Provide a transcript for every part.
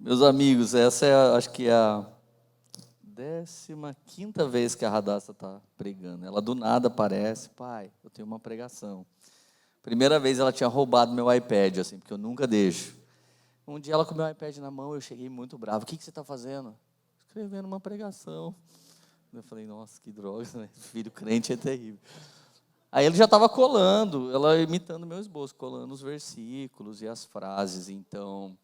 Meus amigos, essa é, acho que é a 15ª vez que a Radassa está pregando. Ela do nada aparece, pai, eu tenho uma pregação. Primeira vez ela tinha roubado meu iPad, assim, porque eu nunca deixo. Um dia ela com meu iPad na mão, eu cheguei muito bravo. O que você está fazendo? Escrevendo uma pregação. Eu falei, nossa, que droga, né? Filho crente é terrível. Aí ele já estava colando, ela imitando meu esboço, colando os versículos e as frases. Então,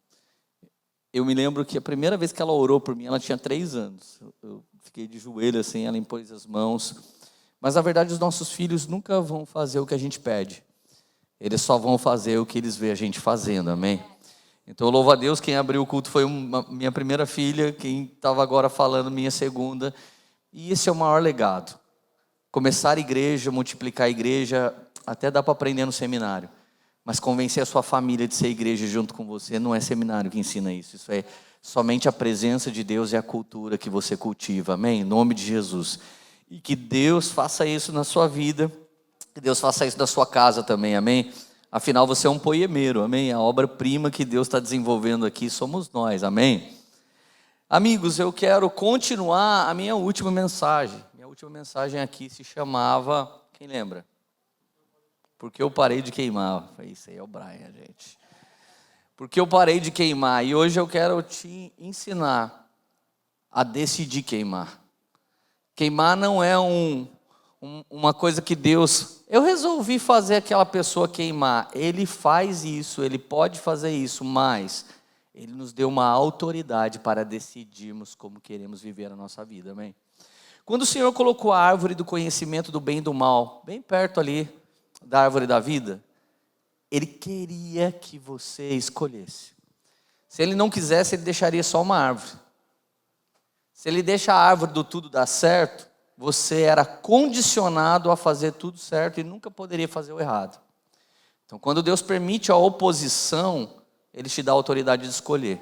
eu me lembro que a primeira vez que ela orou por mim, ela tinha 3 anos. Eu fiquei de joelho assim, ela impôs as mãos. Mas, na verdade, os nossos filhos nunca vão fazer o que a gente pede. Eles só vão fazer o que eles veem a gente fazendo, amém? Então, eu louvo a Deus, quem abriu o culto foi minha primeira filha, quem estava agora falando, minha segunda. E esse é o maior legado. Começar a igreja, multiplicar a igreja, até dá para aprender no seminário. Mas convencer a sua família de ser igreja junto com você, não é seminário que ensina isso. Isso é somente a presença de Deus e a cultura que você cultiva, amém? Em nome de Jesus. E que Deus faça isso na sua vida, que Deus faça isso na sua casa também, amém? Afinal, você é um poemeiro, amém? A obra-prima que Deus está desenvolvendo aqui somos nós, amém? Amigos, eu quero continuar a minha última mensagem. Minha última mensagem aqui se chamava, quem lembra? Porque eu parei de queimar. Isso aí é o Brian, gente. Porque eu parei de queimar. E hoje eu quero te ensinar a decidir queimar. Queimar não é uma coisa que Deus... Eu resolvi fazer aquela pessoa queimar. Ele faz isso, ele pode fazer isso, mas ele nos deu uma autoridade para decidirmos como queremos viver a nossa vida, amém? Quando o Senhor colocou a árvore do conhecimento do bem e do mal, bem perto ali da árvore da vida, Ele queria que você escolhesse. Se Ele não quisesse, Ele deixaria só uma árvore. Se Ele deixa a árvore do tudo dar certo, você era condicionado a fazer tudo certo e nunca poderia fazer o errado. Então, quando Deus permite a oposição, Ele te dá a autoridade de escolher.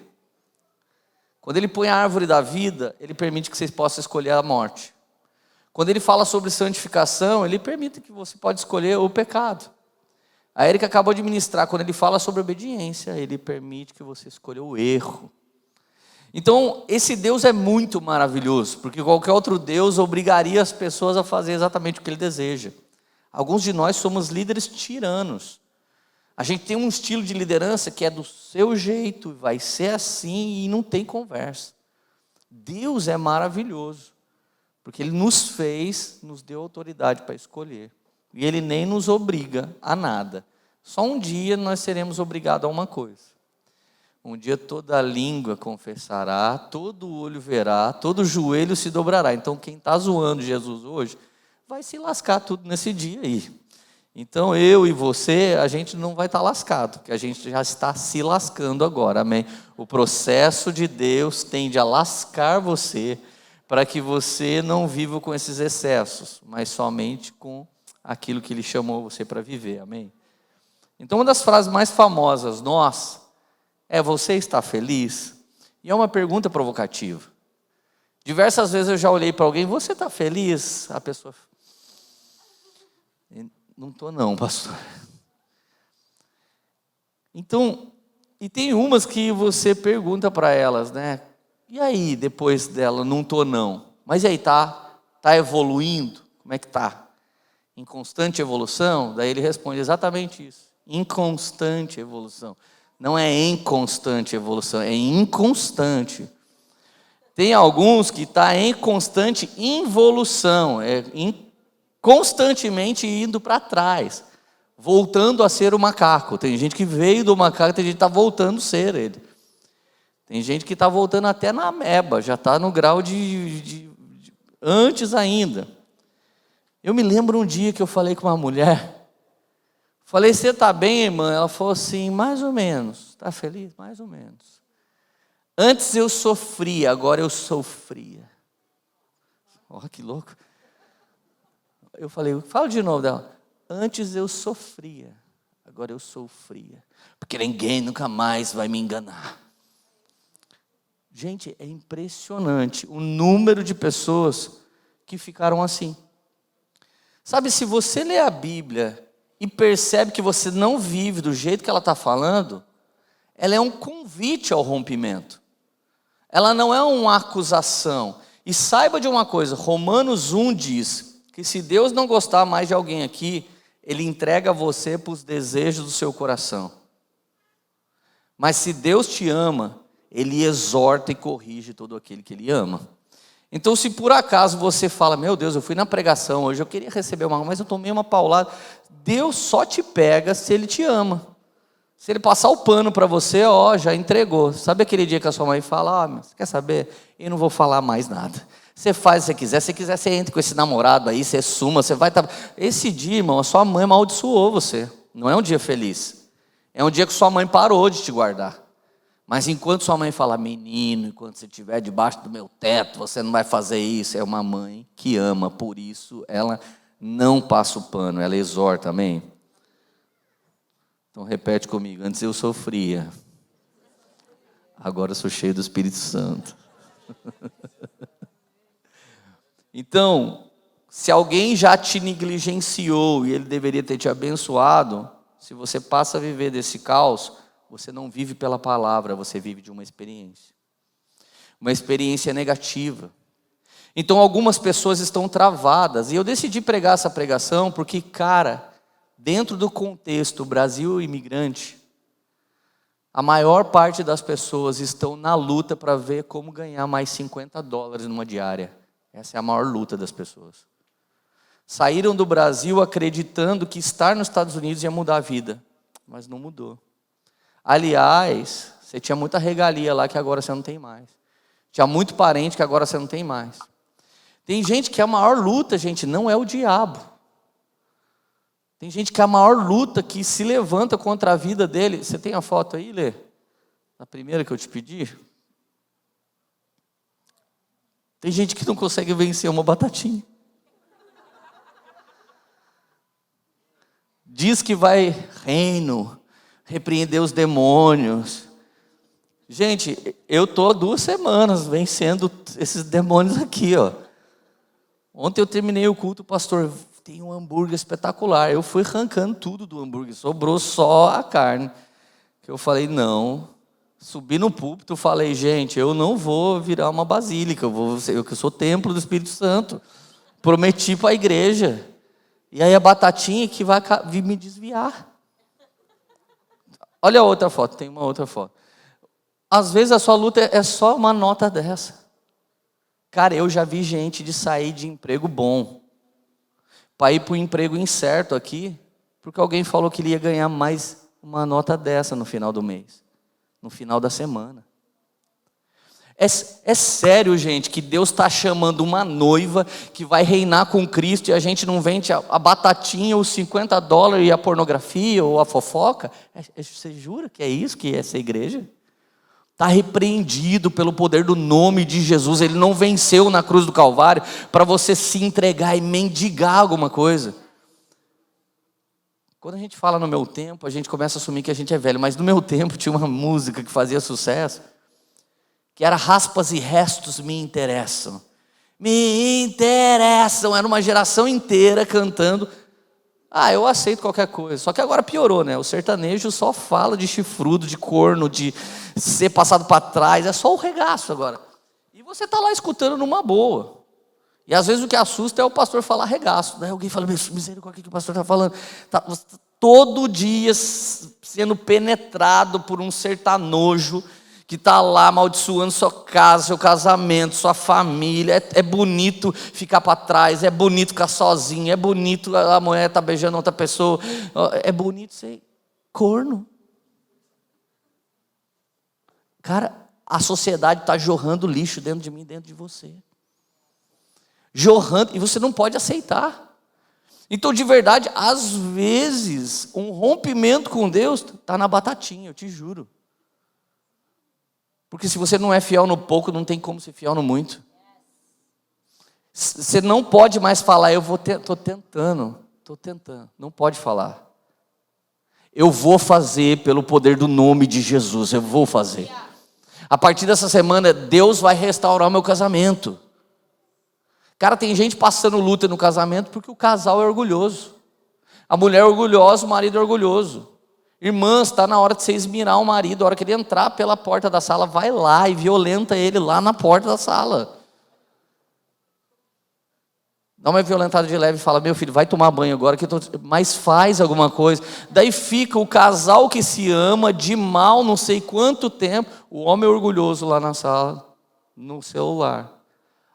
Quando Ele põe a árvore da vida, Ele permite que você possa escolher a morte. Quando Ele fala sobre santificação, Ele permite que você pode escolher o pecado. A Erika acabou de ministrar, quando Ele fala sobre obediência, Ele permite que você escolha o erro. Então, esse Deus é muito maravilhoso, porque qualquer outro Deus obrigaria as pessoas a fazer exatamente o que Ele deseja. Alguns de nós somos líderes tiranos. A gente tem um estilo de liderança que é do seu jeito, vai ser assim e não tem conversa. Deus é maravilhoso, porque Ele nos fez, nos deu autoridade para escolher. E Ele nem nos obriga a nada. Só um dia nós seremos obrigados a uma coisa. Um dia toda língua confessará, todo olho verá, todo joelho se dobrará. Então quem está zoando Jesus hoje, vai se lascar tudo nesse dia aí. Então eu e você, a gente não vai estar lascado, porque a gente já está se lascando agora, amém? O processo de Deus tende a lascar você, para que você não viva com esses excessos, mas somente com aquilo que Ele chamou você para viver, amém? Então uma das frases mais famosas, nossa, você está feliz? E é uma pergunta provocativa. Diversas vezes eu já olhei para alguém, você está feliz? A pessoa, não estou não, pastor. Então, e tem umas que você pergunta para elas, né? E aí, depois dela, não estou não. Mas e aí, tá evoluindo? Como é que tá? Em constante evolução? Daí ele responde exatamente isso. Em constante evolução. Não é em constante evolução, é inconstante. Tem alguns que estão em constante involução, constantemente indo para trás, voltando a ser o macaco. Tem gente que veio do macaco, tem gente que está voltando a ser ele. Tem gente que está voltando até na ameba, já está no grau de antes ainda. Eu me lembro um dia que eu falei com uma mulher, falei, você está bem, irmã? Ela falou assim, mais ou menos. Está feliz? Mais ou menos. Antes eu sofria, agora eu sofria. Olha que louco. Eu falei, fala de novo dela. Antes eu sofria, agora eu sofria. Porque ninguém nunca mais vai me enganar. Gente, é impressionante o número de pessoas que ficaram assim. Sabe, se você lê a Bíblia e percebe que você não vive do jeito que ela está falando, ela é um convite ao rompimento. Ela não é uma acusação. E saiba de uma coisa, Romanos 1 diz que se Deus não gostar mais de alguém aqui, Ele entrega você para os desejos do seu coração. Mas se Deus te ama, Ele exorta e corrige todo aquele que Ele ama. Então, se por acaso você fala, meu Deus, eu fui na pregação hoje, eu queria receber uma, mas eu tomei uma paulada. Deus só te pega se Ele te ama. Se Ele passar o pano para você, já entregou. Sabe aquele dia que a sua mãe fala, você quer saber? Eu não vou falar mais nada. Você faz o que você quiser. Se quiser, você entra com esse namorado aí, você suma, você vai... Esse dia, irmão, a sua mãe amaldiçoou você. Não é um dia feliz. É um dia que sua mãe parou de te guardar. Mas enquanto sua mãe fala, menino, enquanto você estiver debaixo do meu teto, você não vai fazer isso. É uma mãe que ama, por isso ela não passa o pano, ela exorta, amém? Então repete comigo, antes eu sofria, agora eu sou cheio do Espírito Santo. Então, se alguém já te negligenciou e ele deveria ter te abençoado, se você passa a viver desse caos, você não vive pela palavra, você vive de uma experiência negativa. Então algumas pessoas estão travadas, e eu decidi pregar essa pregação porque, cara, dentro do contexto Brasil imigrante, a maior parte das pessoas estão na luta para ver como ganhar mais $50 numa diária. Essa é a maior luta das pessoas. Saíram do Brasil acreditando que estar nos Estados Unidos ia mudar a vida, mas não mudou. Aliás, você tinha muita regalia lá que agora você não tem mais. Tinha muito parente que agora você não tem mais. Tem gente que a maior luta, gente, não é o diabo. Tem gente que a maior luta que se levanta contra a vida dele. Você tem a foto aí, Lê? Na primeira que eu te pedi? Tem gente que não consegue vencer uma batatinha. Diz que vai reino, repreender os demônios. Gente, eu estou 2 semanas vencendo esses demônios aqui, ó. Ontem eu terminei o culto, pastor, tem um hambúrguer espetacular. Eu fui arrancando tudo do hambúrguer, sobrou só a carne. Que eu falei, não. Subi no púlpito, falei, gente, eu não vou virar uma basílica, eu sou templo do Espírito Santo. Prometi para a igreja. E aí a batatinha que vai vir me desviar. Olha a outra foto, tem uma outra foto. Às vezes a sua luta é só uma nota dessa. Cara, eu já vi gente de sair de emprego bom para ir para um emprego incerto aqui, porque alguém falou que ele ia ganhar mais uma nota dessa no final do mês, no final da semana. É sério, gente, que Deus está chamando uma noiva que vai reinar com Cristo e a gente não vende a batatinha, os $50 e a pornografia ou a fofoca? Você jura que é isso que é essa igreja? Está repreendido pelo poder do nome de Jesus. Ele não venceu na cruz do Calvário para você se entregar e mendigar alguma coisa. Quando a gente fala no meu tempo, a gente começa a assumir que a gente é velho. Mas no meu tempo tinha uma música que fazia sucesso, que era Raspas e Restos Me Interessam. Me interessam. Era uma geração inteira cantando. Eu aceito qualquer coisa. Só que agora piorou, né? O sertanejo só fala de chifrudo, de corno, de ser passado para trás. É só o regaço agora. E você está lá escutando numa boa. E às vezes o que assusta é o pastor falar regaço. Daí alguém fala, misericórdia, o que o pastor está falando? Tá todo dia sendo penetrado por um sertanojo que está lá amaldiçoando sua casa, seu casamento, sua família. É bonito ficar para trás, é bonito ficar sozinho, é bonito a mulher estar beijando outra pessoa, é bonito ser corno. Cara, a sociedade está jorrando lixo dentro de mim, dentro de você. Jorrando, e você não pode aceitar. Então, de verdade, às vezes, um rompimento com Deus está na batatinha, eu te juro. Porque se você não é fiel no pouco, não tem como ser fiel no muito. Você não pode mais falar, estou tentando. Não pode falar. Eu vou fazer pelo poder do nome de Jesus, eu vou fazer. A partir dessa semana, Deus vai restaurar o meu casamento. Cara, tem gente passando luta no casamento porque o casal é orgulhoso. A mulher é orgulhosa, o marido é orgulhoso. Irmãs, está na hora de você esmirar o marido, a hora que ele entrar pela porta da sala, vai lá e violenta ele lá na porta da sala. Dá uma violentada de leve e fala, meu filho, vai tomar banho agora, mas faz alguma coisa. Daí fica o casal que se ama de mal não sei quanto tempo, o homem orgulhoso lá na sala, no celular.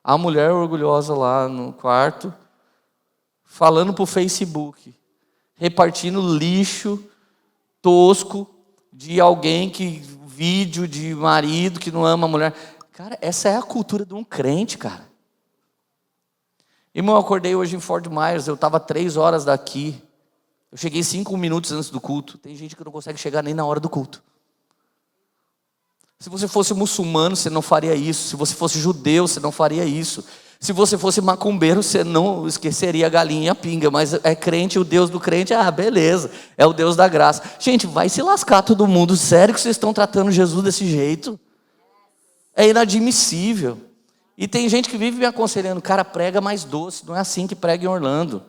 A mulher orgulhosa lá no quarto, falando para o Facebook, repartindo lixo tosco de alguém vídeo de marido que não ama a mulher. Cara, essa é a cultura de um crente, cara. Irmão, eu acordei hoje em Fort Myers, eu estava 3 horas daqui. Eu cheguei 5 minutos antes do culto. Tem gente que não consegue chegar nem na hora do culto. Se você fosse muçulmano, você não faria isso. Se você fosse judeu, você não faria isso. Se você fosse macumbeiro, você não esqueceria a galinha e a pinga. Mas é crente, o Deus do crente, beleza, é o Deus da graça. Gente, vai se lascar todo mundo. Sério que vocês estão tratando Jesus desse jeito? É inadmissível. E tem gente que vive me aconselhando, cara, prega mais doce, não é assim que prega em Orlando.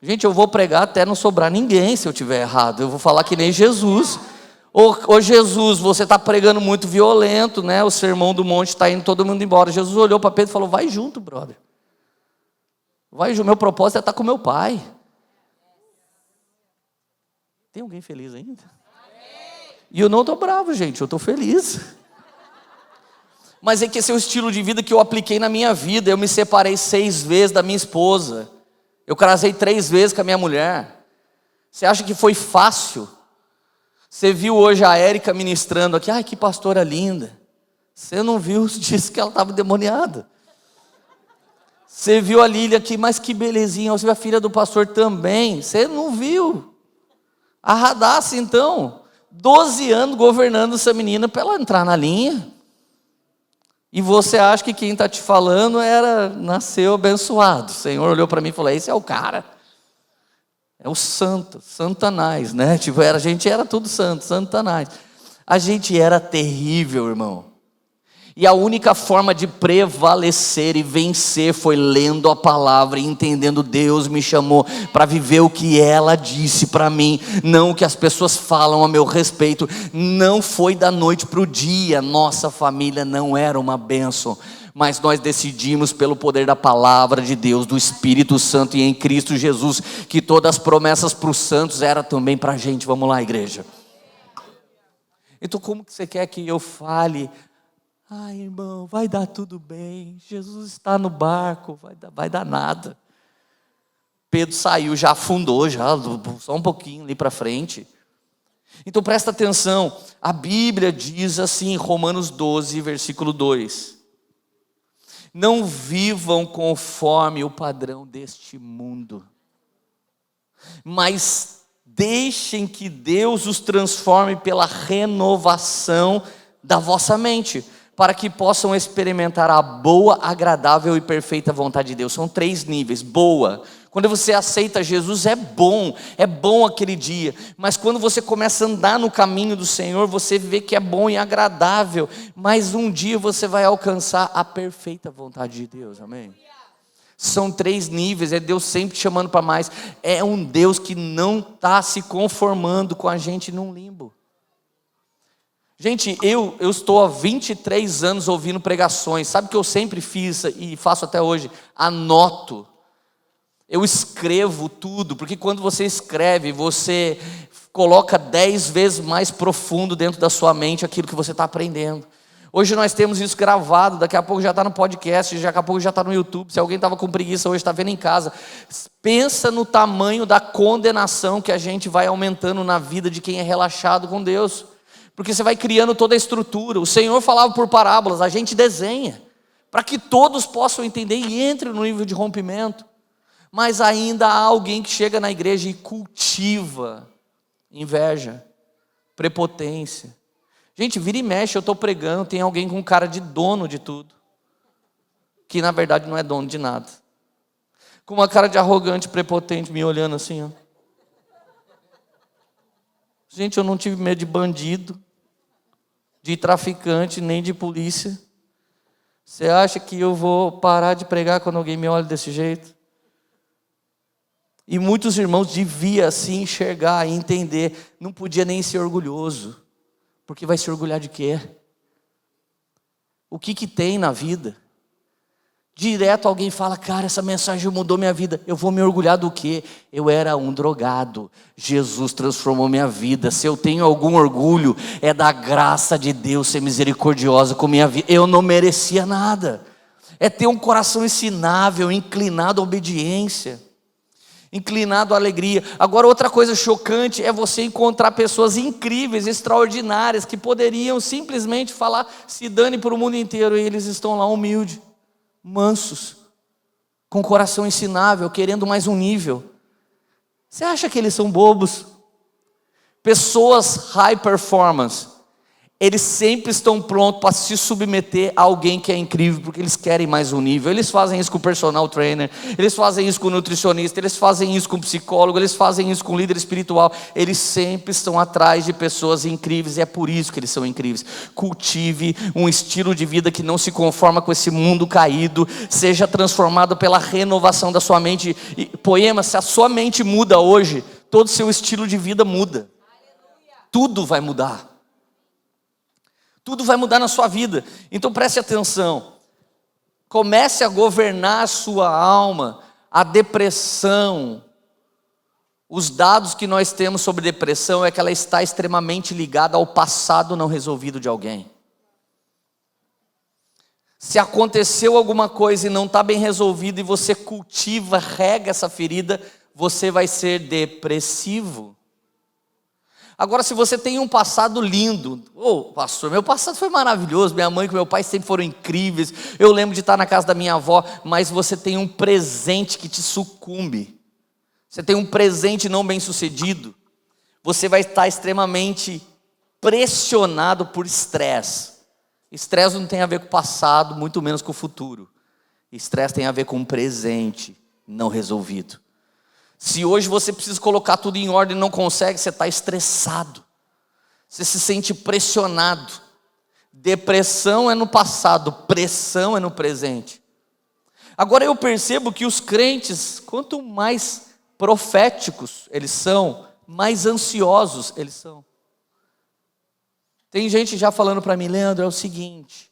Gente, eu vou pregar até não sobrar ninguém se eu estiver errado. Eu vou falar que nem Jesus. Ô Jesus, você está pregando muito violento, né? O sermão do monte está indo todo mundo embora. Jesus olhou para Pedro e falou, vai junto, brother. Vai junto, meu propósito é estar com meu pai. Tem alguém feliz ainda? E eu não estou bravo, gente, eu estou feliz. Mas é que esse é o estilo de vida que eu apliquei na minha vida. Eu me separei 6 vezes da minha esposa. Eu casei 3 vezes com a minha mulher. Você acha que foi fácil? Você viu hoje a Érica ministrando aqui. Ai, que pastora linda. Você não viu, disse que ela estava endemoniada. Você viu a Lília aqui, mas que belezinha. Você viu a filha do pastor também. Você não viu. A Radassa, então. 12 anos governando essa menina para ela entrar na linha. E você acha que quem está te falando nasceu abençoado. O Senhor olhou para mim e falou, esse é o cara. É o santo, Santanás, né? Tipo, a gente era tudo santo, Santanás. A gente era terrível, irmão. E a única forma de prevalecer e vencer foi lendo a palavra e entendendo Deus me chamou para viver o que ela disse para mim, não o que as pessoas falam a meu respeito. Não foi da noite para o dia, nossa família não era uma bênção, mas nós decidimos pelo poder da palavra de Deus, do Espírito Santo e em Cristo Jesus, que todas as promessas para os santos eram também para a gente. Vamos lá, igreja. Então como que você quer que eu fale? Ai, irmão, vai dar tudo bem, Jesus está no barco, vai dar nada. Pedro saiu, já afundou, só um pouquinho ali para frente. Então presta atenção, a Bíblia diz assim, Romanos 12, versículo 2. Não vivam conforme o padrão deste mundo, mas deixem que Deus os transforme pela renovação da vossa mente, para que possam experimentar a boa, agradável e perfeita vontade de Deus. São 3 níveis. Boa, quando você aceita Jesus é bom aquele dia, mas quando você começa a andar no caminho do Senhor, você vê que é bom e agradável, mas um dia você vai alcançar a perfeita vontade de Deus, amém? São 3 níveis, é Deus sempre chamando para mais, é um Deus que não está se conformando com a gente num limbo. Gente, eu estou há 23 anos ouvindo pregações. Sabe o que eu sempre fiz e faço até hoje? Anoto. Eu escrevo tudo, porque quando você escreve, você coloca 10 vezes mais profundo dentro da sua mente aquilo que você está aprendendo. Hoje nós temos isso gravado, daqui a pouco já está no podcast, daqui a pouco já está no YouTube. Se alguém estava com preguiça hoje, está vendo em casa. Pensa no tamanho da condenação que a gente vai aumentando na vida de quem é relaxado com Deus. Porque você vai criando toda a estrutura. O Senhor falava por parábolas, a gente desenha, para que todos possam entender e entre no nível de rompimento. Mas ainda há alguém que chega na igreja e cultiva inveja, prepotência. Gente, vira e mexe, eu estou pregando, tem alguém com cara de dono de tudo, que na verdade não é dono de nada. Com uma cara de arrogante, prepotente, me olhando assim, ó. Gente, eu não tive medo de bandido, de traficante, nem de polícia. Você acha que eu vou parar de pregar quando alguém me olha desse jeito? E muitos irmãos deviam se enxergar e entender, não podia nem ser orgulhoso, porque vai se orgulhar de quê? O que tem na vida? Direto alguém fala, cara, essa mensagem mudou minha vida. Eu vou me orgulhar do quê? Eu era um drogado, Jesus transformou minha vida. Se eu tenho algum orgulho, é da graça de Deus ser misericordiosa com minha vida. Eu não merecia nada. É ter um coração ensinável, inclinado à obediência, inclinado à alegria. Agora outra coisa chocante é você encontrar pessoas incríveis, extraordinárias, que poderiam simplesmente falar, se dane para o mundo inteiro, e eles estão lá humildes, mansos, com coração ensinável, querendo mais um nível. Você acha que eles são bobos? Pessoas high performance, eles sempre estão prontos para se submeter a alguém que é incrível, porque eles querem mais um nível. Eles fazem isso com o personal trainer, eles fazem isso com o nutricionista, eles fazem isso com o psicólogo, eles fazem isso com o líder espiritual. Eles sempre estão atrás de pessoas incríveis, e é por isso que eles são incríveis. Cultive um estilo de vida que não se conforma com esse mundo caído, seja transformado pela renovação da sua mente. E, Poema, se a sua mente muda hoje, todo o seu estilo de vida muda. Tudo vai mudar. Tudo vai mudar na sua vida. Então preste atenção. Comece a governar a sua alma. A depressão. Os dados que nós temos sobre depressão é que ela está extremamente ligada ao passado não resolvido de alguém. Se aconteceu alguma coisa e não está bem resolvido, e você cultiva, rega essa ferida, você vai ser depressivo. Agora, se você tem um passado lindo, pastor, meu passado foi maravilhoso, minha mãe e meu pai sempre foram incríveis, eu lembro de estar na casa da minha avó, mas você tem um presente que te sucumbe, você tem um presente não bem sucedido, você vai estar extremamente pressionado por estresse. Estresse não tem a ver com o passado, muito menos com o futuro. Estresse tem a ver com um presente não resolvido. Se hoje você precisa colocar tudo em ordem e não consegue, você está estressado. Você se sente pressionado. Depressão é no passado, pressão é no presente. Agora eu percebo que os crentes, quanto mais proféticos eles são, mais ansiosos eles são. Tem gente já falando para mim, Leandro, é o seguinte,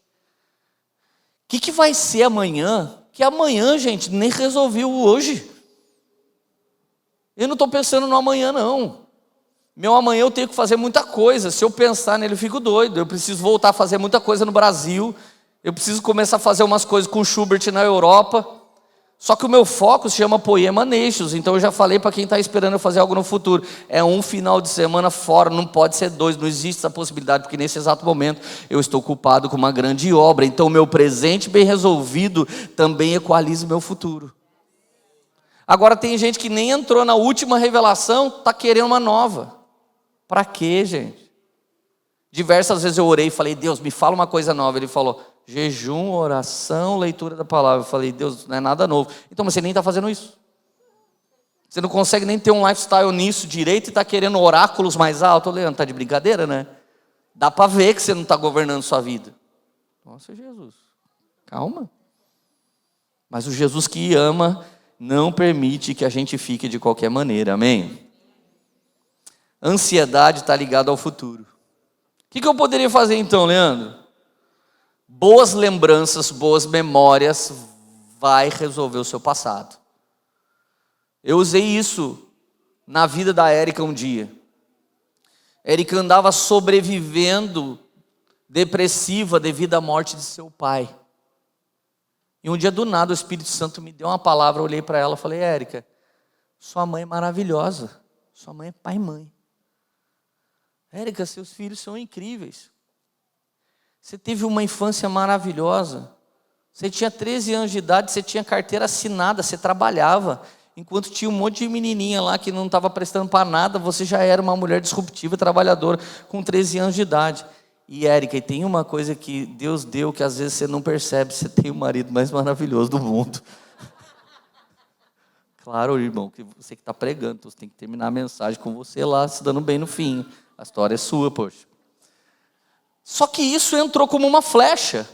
o que vai ser amanhã? Que amanhã, gente, nem resolveu hoje. Eu não estou pensando no amanhã, não. Meu amanhã eu tenho que fazer muita coisa. Se eu pensar nele, eu fico doido. Eu preciso voltar a fazer muita coisa no Brasil. Eu preciso começar a fazer umas coisas com o Schubert na Europa. Só que o meu foco se chama Poema Nations. Então eu já falei para quem está esperando eu fazer algo no futuro. É um final de semana fora, não pode ser 2. Não existe essa possibilidade, porque nesse exato momento eu estou ocupado com uma grande obra. Então o meu presente bem resolvido também equaliza o meu futuro. Agora tem gente que nem entrou na última revelação, está querendo uma nova. Para quê, gente? Diversas vezes eu orei e falei, Deus, me fala uma coisa nova. Ele falou, jejum, oração, leitura da palavra. Eu falei, Deus, não é nada novo. Então, mas você nem está fazendo isso. Você não consegue nem ter um lifestyle nisso direito e está querendo oráculos mais altos. Leandro, está de brincadeira, né? Dá para ver que você não está governando sua vida. Nossa, Jesus, calma. Mas o Jesus que ama não permite que a gente fique de qualquer maneira, amém? Ansiedade está ligada ao futuro. O que eu poderia fazer então, Leandro? Boas lembranças, boas memórias vai resolver o seu passado. Eu usei isso na vida da Érica um dia. Érica andava sobrevivendo, depressiva devido à morte de seu pai. E um dia do nada o Espírito Santo me deu uma palavra, eu olhei para ela e falei, Érica, sua mãe é maravilhosa, sua mãe é pai e mãe. Érica, seus filhos são incríveis. Você teve uma infância maravilhosa. Você tinha 13 anos de idade, você tinha carteira assinada, você trabalhava. Enquanto tinha um monte de menininha lá que não estava prestando para nada, você já era uma mulher disruptiva, trabalhadora, com 13 anos de idade. E Érica, e tem uma coisa que Deus deu que às vezes você não percebe, você tem o marido mais maravilhoso do mundo. Claro, irmão, que você que está pregando, então você tem que terminar a mensagem com você lá, se dando bem no fim. A história é sua, poxa. Só que isso entrou como uma flecha.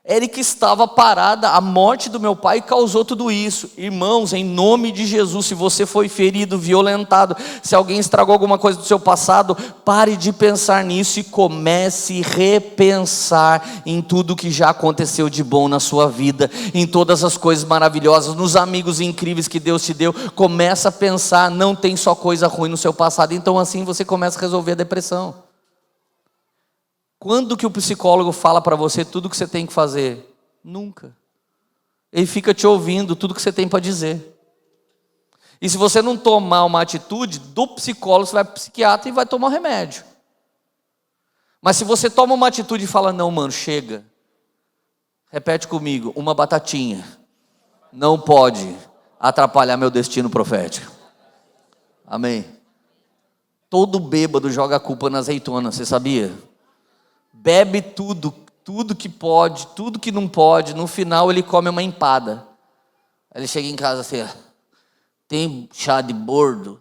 Érica estava parada, a morte do meu pai causou tudo isso. Irmãos, em nome de Jesus, se você foi ferido, violentado, se alguém estragou alguma coisa do seu passado, pare de pensar nisso e comece a repensar em tudo que já aconteceu de bom na sua vida, em todas as coisas maravilhosas, nos amigos incríveis que Deus te deu. Começa a pensar, não tem só coisa ruim no seu passado. Então assim você começa a resolver a depressão. Quando que o psicólogo fala para você tudo que você tem que fazer? Nunca. Ele fica te ouvindo tudo que você tem para dizer. E se você não tomar uma atitude, do psicólogo você vai para o psiquiatra e vai tomar um remédio. Mas se você toma uma atitude e fala, não mano, chega. Repete comigo, uma batatinha não pode atrapalhar meu destino profético. Amém. Todo bêbado joga a culpa na azeitona, você sabia? Bebe tudo que pode, tudo que não pode, no final ele come uma empada. Aí ele chega em casa assim, tem chá de boldo?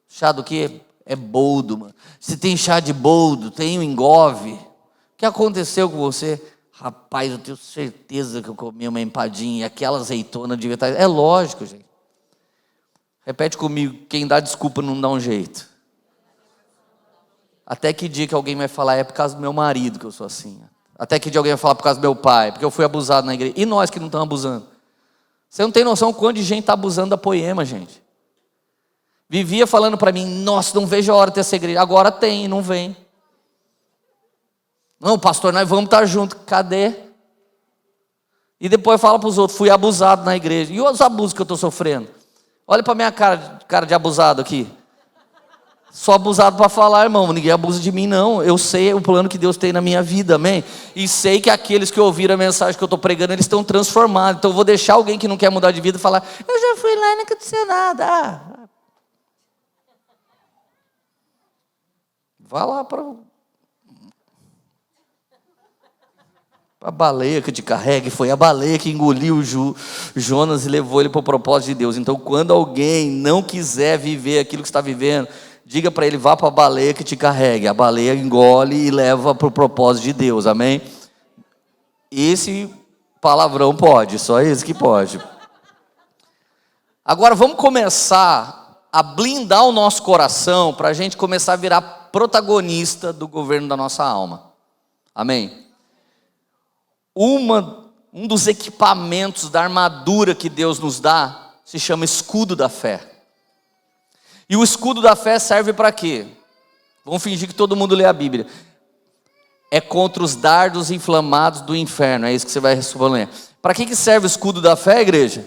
Chá do quê? É boldo, mano. Se tem chá de boldo, tem um engove. O que aconteceu com você? Rapaz, eu tenho certeza que eu comi uma empadinha e aquela azeitona devia estar... É lógico, gente. Repete comigo, quem dá desculpa não dá um jeito. Até que dia que alguém vai falar, é por causa do meu marido que eu sou assim. Até que dia alguém vai falar, por causa do meu pai, porque eu fui abusado na igreja. E nós que não estamos abusando? Você não tem noção quanto de gente está abusando da Poema, gente. Vivia falando para mim, nossa, não vejo a hora de ter essa igreja. Agora tem, não vem. Não, pastor, nós vamos estar juntos. Cadê? E depois fala para os outros, fui abusado na igreja. E os abusos que eu estou sofrendo? Olha para a minha cara de abusado aqui. Sou abusado para falar, irmão, ninguém abusa de mim não, eu sei o plano que Deus tem na minha vida, amém? E sei que aqueles que ouviram a mensagem que eu estou pregando, eles estão transformados, então eu vou deixar alguém que não quer mudar de vida falar, eu já fui lá e não aconteceu nada. Vá lá para a baleia que te carrega, e foi a baleia que engoliu Jonas e levou ele para o propósito de Deus. Então quando alguém não quiser viver aquilo que está vivendo, diga para ele, vá para a baleia que te carregue. A baleia engole e leva para o propósito de Deus, amém? Esse palavrão pode, só esse que pode. Agora vamos começar a blindar o nosso coração para a gente começar a virar protagonista do governo da nossa alma, amém? Um dos equipamentos da armadura que Deus nos dá se chama escudo da fé. E o escudo da fé serve para quê? Vamos fingir que todo mundo lê a Bíblia. É contra os dardos inflamados do inferno. É isso que você vai responder. Para que serve o escudo da fé, igreja?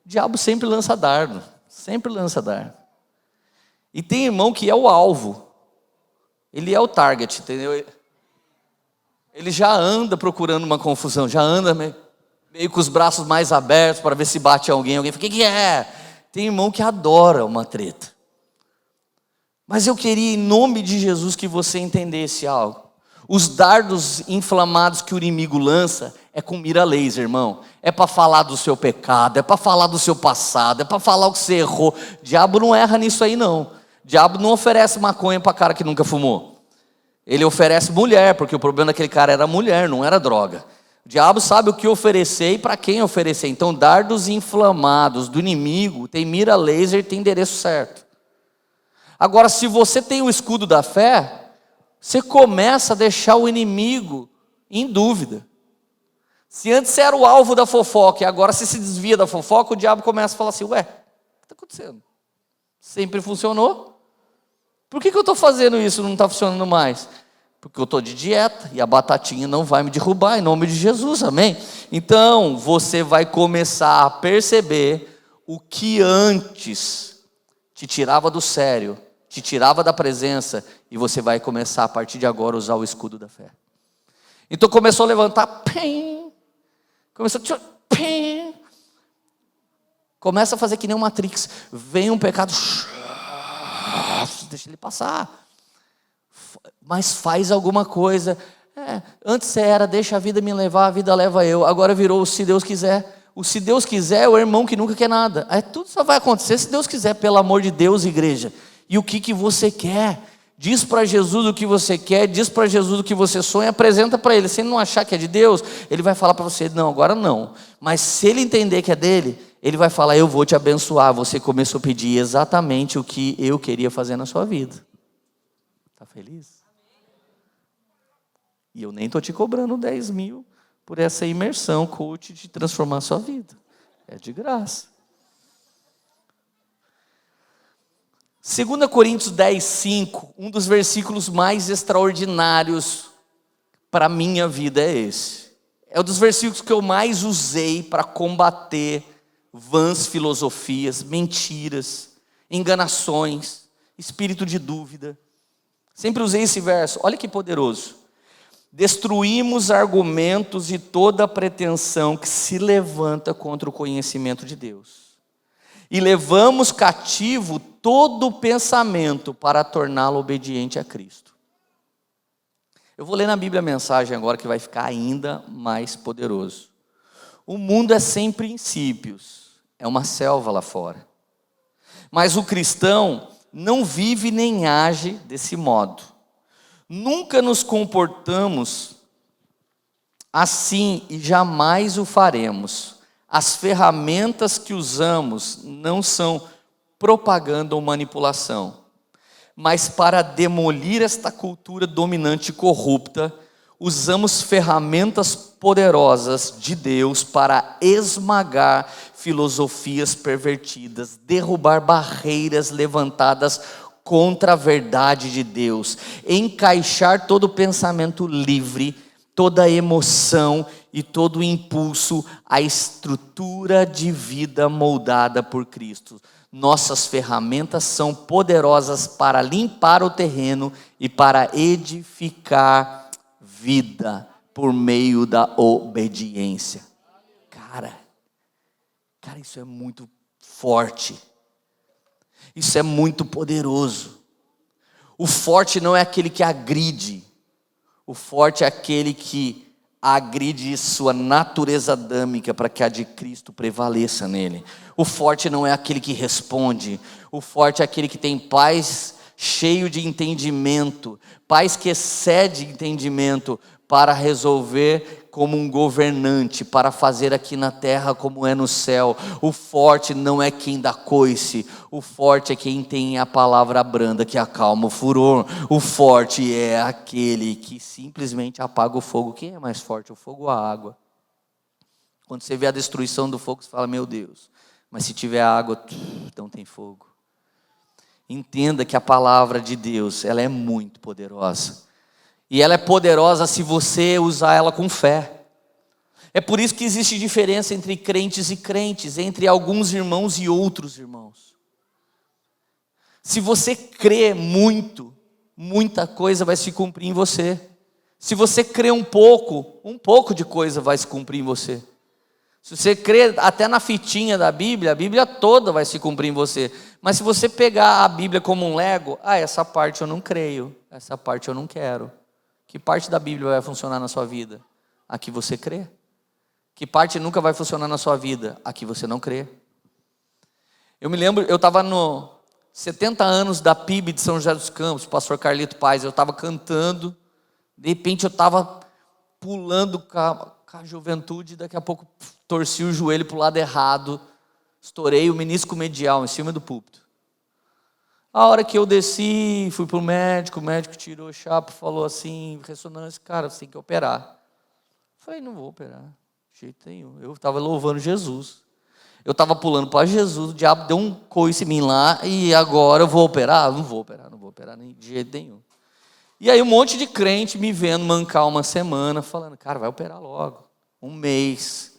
O diabo sempre lança dardo. Sempre lança dardo. E tem irmão que é o alvo. Ele é o target, entendeu? Ele já anda procurando uma confusão. Já anda meio com os braços mais abertos para ver se bate alguém. Alguém fala, o que é? Tem irmão que adora uma treta. Mas eu queria, em nome de Jesus, que você entendesse algo. Os dardos inflamados que o inimigo lança é com mira laser, irmão. É para falar do seu pecado, é para falar do seu passado, é para falar o que você errou. O diabo não erra nisso aí, não. O diabo não oferece maconha para cara que nunca fumou. Ele oferece mulher, porque o problema daquele cara era mulher, não era droga. O diabo sabe o que oferecer e para quem oferecer. Então, dardos inflamados do inimigo, tem mira laser, tem endereço certo. Agora, se você tem o escudo da fé, você começa a deixar o inimigo em dúvida. Se antes você era o alvo da fofoca e agora você se desvia da fofoca, o diabo começa a falar assim, ué, o que está acontecendo? Sempre funcionou? Por que eu estou fazendo isso e não está funcionando mais? Porque eu estou de dieta e a batatinha não vai me derrubar, em nome de Jesus, amém? Então, você vai começar a perceber o que antes te tirava do sério, te tirava da presença, e você vai começar a partir de agora a usar o escudo da fé. Então começou a levantar, começou a começa a fazer que nem um Matrix, vem um pecado, deixa ele passar. Mas faz alguma coisa. Antes era, deixa a vida me levar, a vida leva eu. Agora virou o se Deus quiser. O se Deus quiser é o irmão que nunca quer nada. Aí tudo só vai acontecer se Deus quiser, pelo amor de Deus, igreja. E o que você quer? Diz para Jesus o que você quer, diz para Jesus o que você sonha, apresenta para Ele. Se ele não achar que é de Deus, Ele vai falar para você, não, agora não. Mas se Ele entender que é dele, Ele vai falar, eu vou te abençoar. Você começou a pedir exatamente o que eu queria fazer na sua vida. Está feliz? E eu nem estou te cobrando 10 mil por essa imersão coach de transformar a sua vida. É de graça. 2 Coríntios 10, 5, um dos versículos mais extraordinários para a minha vida é esse. É um dos versículos que eu mais usei para combater vãs filosofias, mentiras, enganações, espírito de dúvida. Sempre usei esse verso, olha que poderoso. Destruímos argumentos e toda pretensão que se levanta contra o conhecimento de Deus. E levamos cativo todo pensamento para torná-lo obediente a Cristo. Eu vou ler na Bíblia a mensagem agora que vai ficar ainda mais poderoso. O mundo é sem princípios, é uma selva lá fora. Mas o cristão não vive nem age desse modo. Nunca nos comportamos assim e jamais o faremos. As ferramentas que usamos não são propaganda ou manipulação, mas para demolir esta cultura dominante e corrupta, usamos ferramentas poderosas de Deus para esmagar filosofias pervertidas, derrubar barreiras levantadas contra a verdade de Deus, encaixar todo pensamento livre, toda emoção e todo impulso à estrutura de vida moldada por Cristo. Nossas ferramentas são poderosas para limpar o terreno e para edificar vida por meio da obediência. Cara, isso é muito forte. Isso é muito poderoso. O forte não é aquele que agride. O forte é aquele que agride sua natureza adâmica para que a de Cristo prevaleça nele. O forte não é aquele que responde. O forte é aquele que tem paz cheio de entendimento, paz que excede entendimento para resolver como um governante, para fazer aqui na terra como é no céu. O forte não é quem dá coice, o forte é quem tem a palavra branda que acalma o furor. O forte é aquele que simplesmente apaga o fogo. Quem é mais forte, o fogo ou a água? Quando você vê a destruição do fogo, você fala, meu Deus, mas se tiver água, não tem fogo. Entenda que a palavra de Deus, ela é muito poderosa. E ela é poderosa se você usar ela com fé. É por isso que existe diferença entre crentes e crentes, entre alguns irmãos e outros irmãos. Se você crê muito, muita coisa vai se cumprir em você. Se você crê um pouco de coisa vai se cumprir em você. Se você crê até na fitinha da Bíblia, a Bíblia toda vai se cumprir em você. Mas se você pegar a Bíblia como um Lego, essa parte eu não creio, essa parte eu não quero. Que parte da Bíblia vai funcionar na sua vida? A que você crê. Que parte nunca vai funcionar na sua vida? A que você não crê. Eu me lembro, eu estava no 70 anos da PIB de São José dos Campos, o pastor Carlito Paz, eu estava cantando, de repente eu estava pulando com a juventude, daqui a pouco torci o joelho para o lado errado, estourei o menisco medial em cima do púlpito. A hora que eu desci, fui para o médico tirou o chapa, falou assim, ressonância, cara, você tem que operar. Eu falei, não vou operar, de jeito nenhum. Eu estava louvando Jesus. Eu estava pulando para Jesus, o diabo deu um coice em mim lá, e agora eu vou operar? Não vou operar nem, de jeito nenhum. E aí um monte de crente me vendo mancar uma semana, falando, cara, vai operar logo. 1 mês,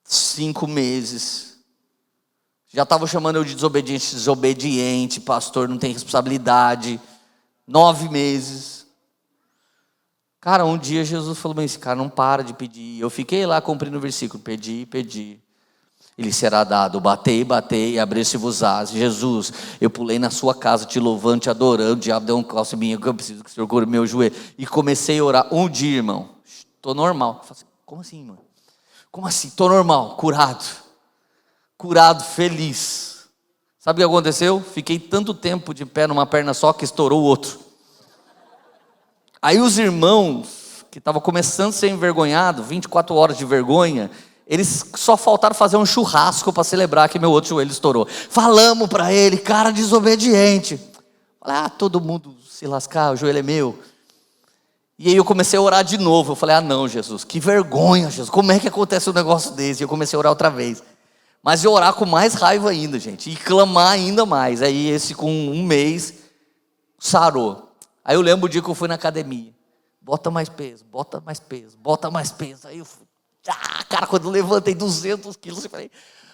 5 meses. Já estavam chamando eu de desobediente, pastor, não tem responsabilidade. 9 meses. Cara, um dia Jesus falou, mas esse cara não para de pedir. Eu fiquei lá cumprindo o versículo, pedi. Ele será dado, batei, abriu-se-vos-ás. Jesus, eu pulei na sua casa, te louvando, te adorando. O diabo deu um calço em mim, eu preciso que o Senhor cure meu joelho. E comecei a orar. Um dia, irmão, estou normal. Eu falei assim, como assim, mano? Como assim? Estou normal, curado, feliz. Sabe o que aconteceu? Fiquei tanto tempo de pé numa perna só que estourou o outro. Aí os irmãos, que estavam começando a ser envergonhados, 24 horas de vergonha, eles só faltaram fazer um churrasco para celebrar que meu outro joelho estourou. Falamos para ele, cara desobediente. Falei, todo mundo se lascar, o joelho é meu. E aí eu comecei a orar de novo. Eu falei, não, Jesus, que vergonha, Jesus. Como é que acontece um negócio desse? E eu comecei a orar outra vez. Mas eu orar com mais raiva ainda, gente. E clamar ainda mais. Aí esse com um mês, sarou. Aí eu lembro o dia que eu fui na academia. Bota mais peso, bota mais peso, bota mais peso. Aí eu fui. Cara, quando eu levantei 200 quilos, eu falei,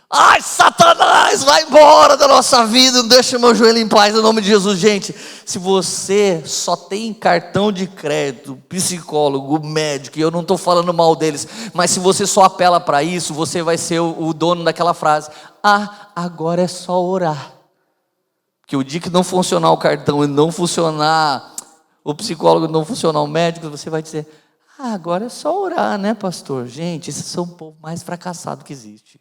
ai, Satanás, vai embora da nossa vida, não deixa meu joelho em paz, em nome de Jesus. Gente, se você só tem cartão de crédito, psicólogo, médico, e eu não estou falando mal deles, mas se você só apela para isso, você vai ser o dono daquela frase, agora é só orar. Que o dia que não funcionar o cartão e não funcionar o psicólogo, não funcionar o médico, você vai dizer, agora é só orar, né, pastor? Gente, esses são o povo mais fracassado que existe.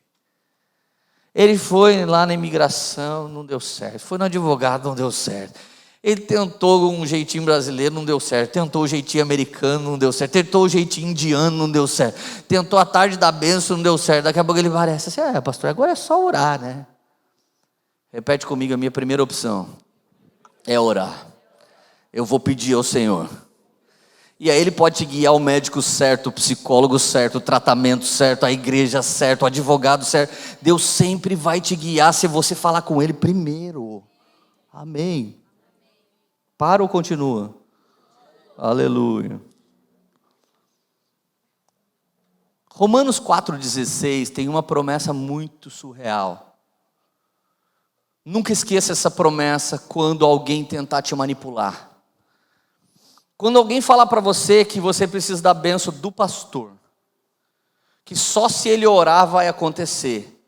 Ele foi lá na imigração, não deu certo. Foi no advogado, não deu certo. Ele tentou um jeitinho brasileiro, não deu certo. Tentou o jeitinho americano, não deu certo. Tentou o jeitinho indiano, não deu certo. Tentou a tarde da bênção, não deu certo. Daqui a pouco ele parece assim, pastor, agora é só orar, né? Repete comigo, a minha primeira opção é orar. Eu vou pedir ao Senhor. E aí ele pode te guiar o médico certo, o psicólogo certo, o tratamento certo, a igreja certa, o advogado certo. Deus sempre vai te guiar se você falar com Ele primeiro. Amém. Para ou continua? Aleluia. Romanos 4,16 tem uma promessa muito surreal. Nunca esqueça essa promessa quando alguém tentar te manipular. Quando alguém falar para você que você precisa da bênção do pastor, que só se ele orar vai acontecer,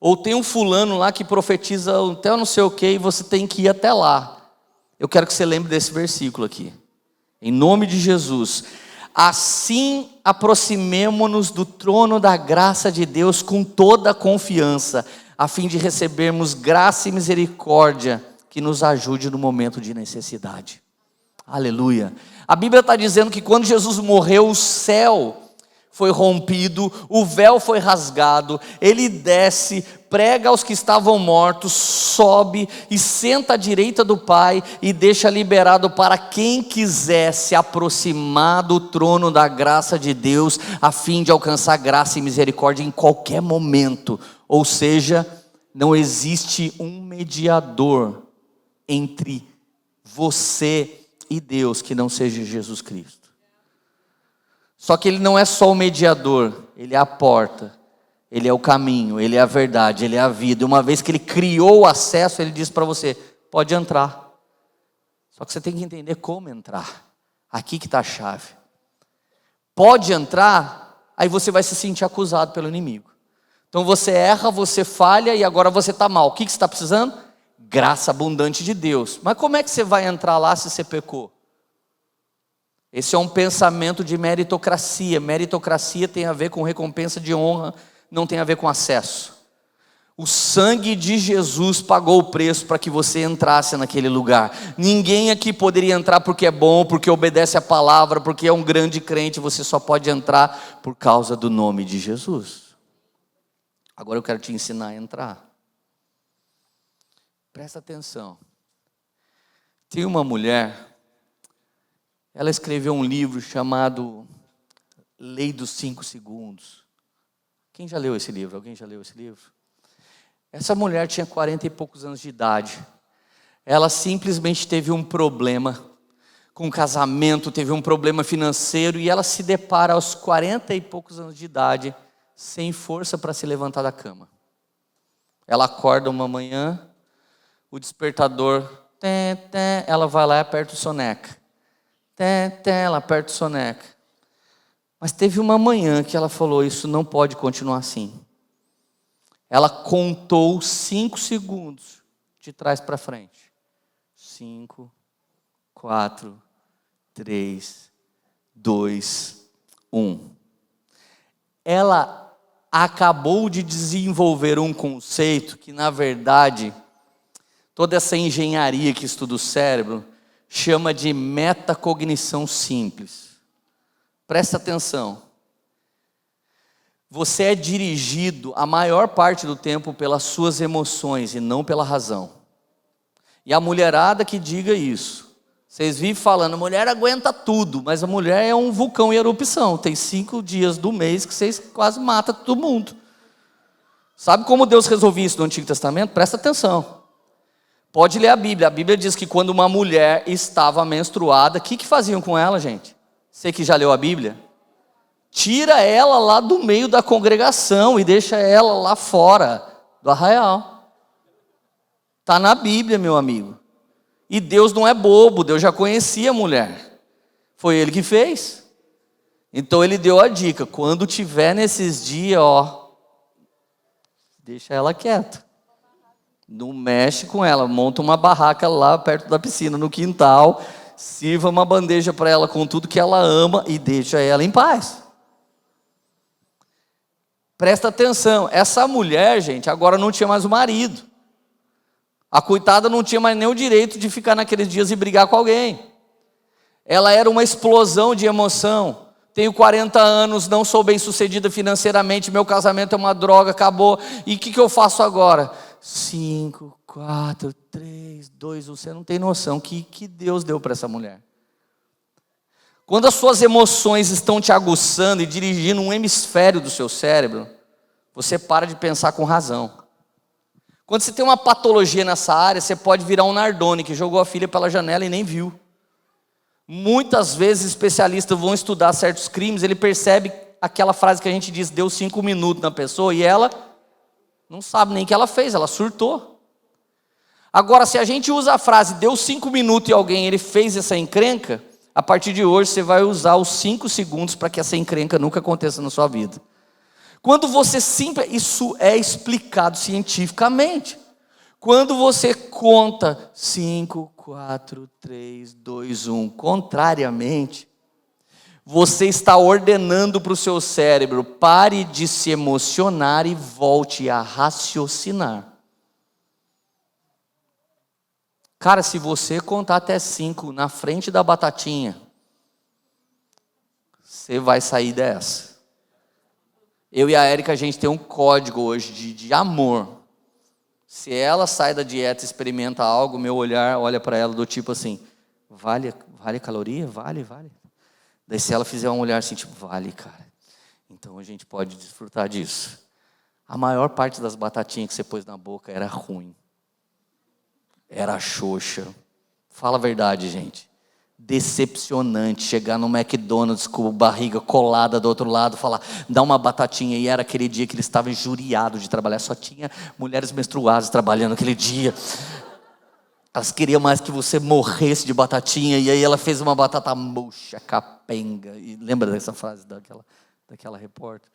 ou tem um fulano lá que profetiza até não sei o que e você tem que ir até lá, eu quero que você lembre desse versículo aqui, em nome de Jesus. Assim aproximemo-nos do trono da graça de Deus com toda a confiança, a fim de recebermos graça e misericórdia que nos ajude no momento de necessidade. Aleluia. A Bíblia está dizendo que quando Jesus morreu, o céu foi rompido, o véu foi rasgado, ele desce, prega aos que estavam mortos, sobe e senta à direita do Pai e deixa liberado para quem quiser se aproximar do trono da graça de Deus, a fim de alcançar graça e misericórdia em qualquer momento. Ou seja, não existe um mediador entre você e Deus que não seja Jesus Cristo. Só que Ele não é só o mediador, Ele é a porta, Ele é o caminho, Ele é a verdade, Ele é a vida. E uma vez que Ele criou o acesso, Ele diz para você, pode entrar. Só que você tem que entender como entrar. Aqui que está a chave. Pode entrar, aí você vai se sentir acusado pelo inimigo. Então você erra, você falha e agora você está mal. O que você está precisando? Graça abundante de Deus. Mas como é que você vai entrar lá se você pecou? Esse é um pensamento de meritocracia. Meritocracia tem a ver com recompensa de honra, não tem a ver com acesso. O sangue de Jesus pagou o preço para que você entrasse naquele lugar. Ninguém aqui poderia entrar porque é bom, porque obedece a palavra, porque é um grande crente. Você só pode entrar por causa do nome de Jesus. Agora eu quero te ensinar a entrar. Presta atenção. Tem uma mulher, ela escreveu um livro chamado Lei dos 5 Segundos. Quem já leu esse livro? Alguém já leu esse livro? Essa mulher tinha 40 e poucos anos de idade. Ela simplesmente teve um problema com o casamento, teve um problema financeiro e ela se depara aos 40 e poucos anos de idade, sem força para se levantar da cama. Ela acorda uma manhã, o despertador, ela vai lá e aperta o soneca. Ela aperta o soneca. Mas teve uma manhã que ela falou, isso não pode continuar assim. Ela contou 5 segundos de trás para frente. 5, 4, 3, 2, 1. Ela acabou de desenvolver um conceito que, na verdade, toda essa engenharia que estuda o cérebro, chama de metacognição simples. Presta atenção. Você é dirigido a maior parte do tempo pelas suas emoções e não pela razão. E a mulherada que diga isso. Vocês vivem falando, a mulher aguenta tudo, mas a mulher é um vulcão em erupção. Tem 5 dias do mês que vocês quase matam todo mundo. Sabe como Deus resolvia isso no Antigo Testamento? Presta atenção. Pode ler a Bíblia. A Bíblia diz que quando uma mulher estava menstruada, o que faziam com ela, gente? Você que já leu a Bíblia? Tira ela lá do meio da congregação e deixa ela lá fora do arraial. Está na Bíblia, meu amigo. E Deus não é bobo, Deus já conhecia a mulher. Foi Ele que fez. Então Ele deu a dica, quando tiver nesses dias, deixa ela quieta. Não mexe com ela, monta uma barraca lá perto da piscina, no quintal, sirva uma bandeja para ela com tudo que ela ama e deixa ela em paz. Presta atenção, essa mulher, gente, agora não tinha mais o marido. A coitada não tinha mais nem o direito de ficar naqueles dias e brigar com alguém. Ela era uma explosão de emoção. Tenho 40 anos, não sou bem sucedida financeiramente, meu casamento é uma droga, acabou. E o que eu faço agora? 5, 4, 3, 2, 1. Você não tem noção que Deus deu para essa mulher. Quando as suas emoções estão te aguçando e dirigindo um hemisfério do seu cérebro, você para de pensar com razão. Quando você tem uma patologia nessa área, você pode virar um Nardone, que jogou a filha pela janela e nem viu. Muitas vezes especialistas vão estudar certos crimes, ele percebe aquela frase que a gente diz, deu 5 minutos na pessoa, e ela não sabe nem o que ela fez, ela surtou. Agora, se a gente usa a frase, deu 5 minutos e alguém, ele fez essa encrenca, a partir de hoje você vai usar os 5 segundos para que essa encrenca nunca aconteça na sua vida. Quando você isso é explicado cientificamente. Quando você conta 5, 4, 3, 2, 1, contrariamente, você está ordenando para o seu cérebro, pare de se emocionar e volte a raciocinar. Cara, se você contar até 5 na frente da batatinha, você vai sair dessa. Eu e a Érica, a gente tem um código hoje de amor. Se ela sai da dieta e experimenta algo, meu olhar olha para ela do tipo assim, vale caloria? Vale. Daí se ela fizer um olhar assim, tipo, vale, cara. Então a gente pode desfrutar disso. A maior parte das batatinhas que você pôs na boca era ruim. Era xoxa. Fala a verdade, gente. Decepcionante chegar no McDonald's com a barriga colada do outro lado, falar, dá uma batatinha, e era aquele dia que eles estavam injuriados de trabalhar, só tinha mulheres menstruadas trabalhando aquele dia, elas queriam mais que você morresse de batatinha, e aí ela fez uma batata murcha, capenga, e lembra dessa frase daquela repórter?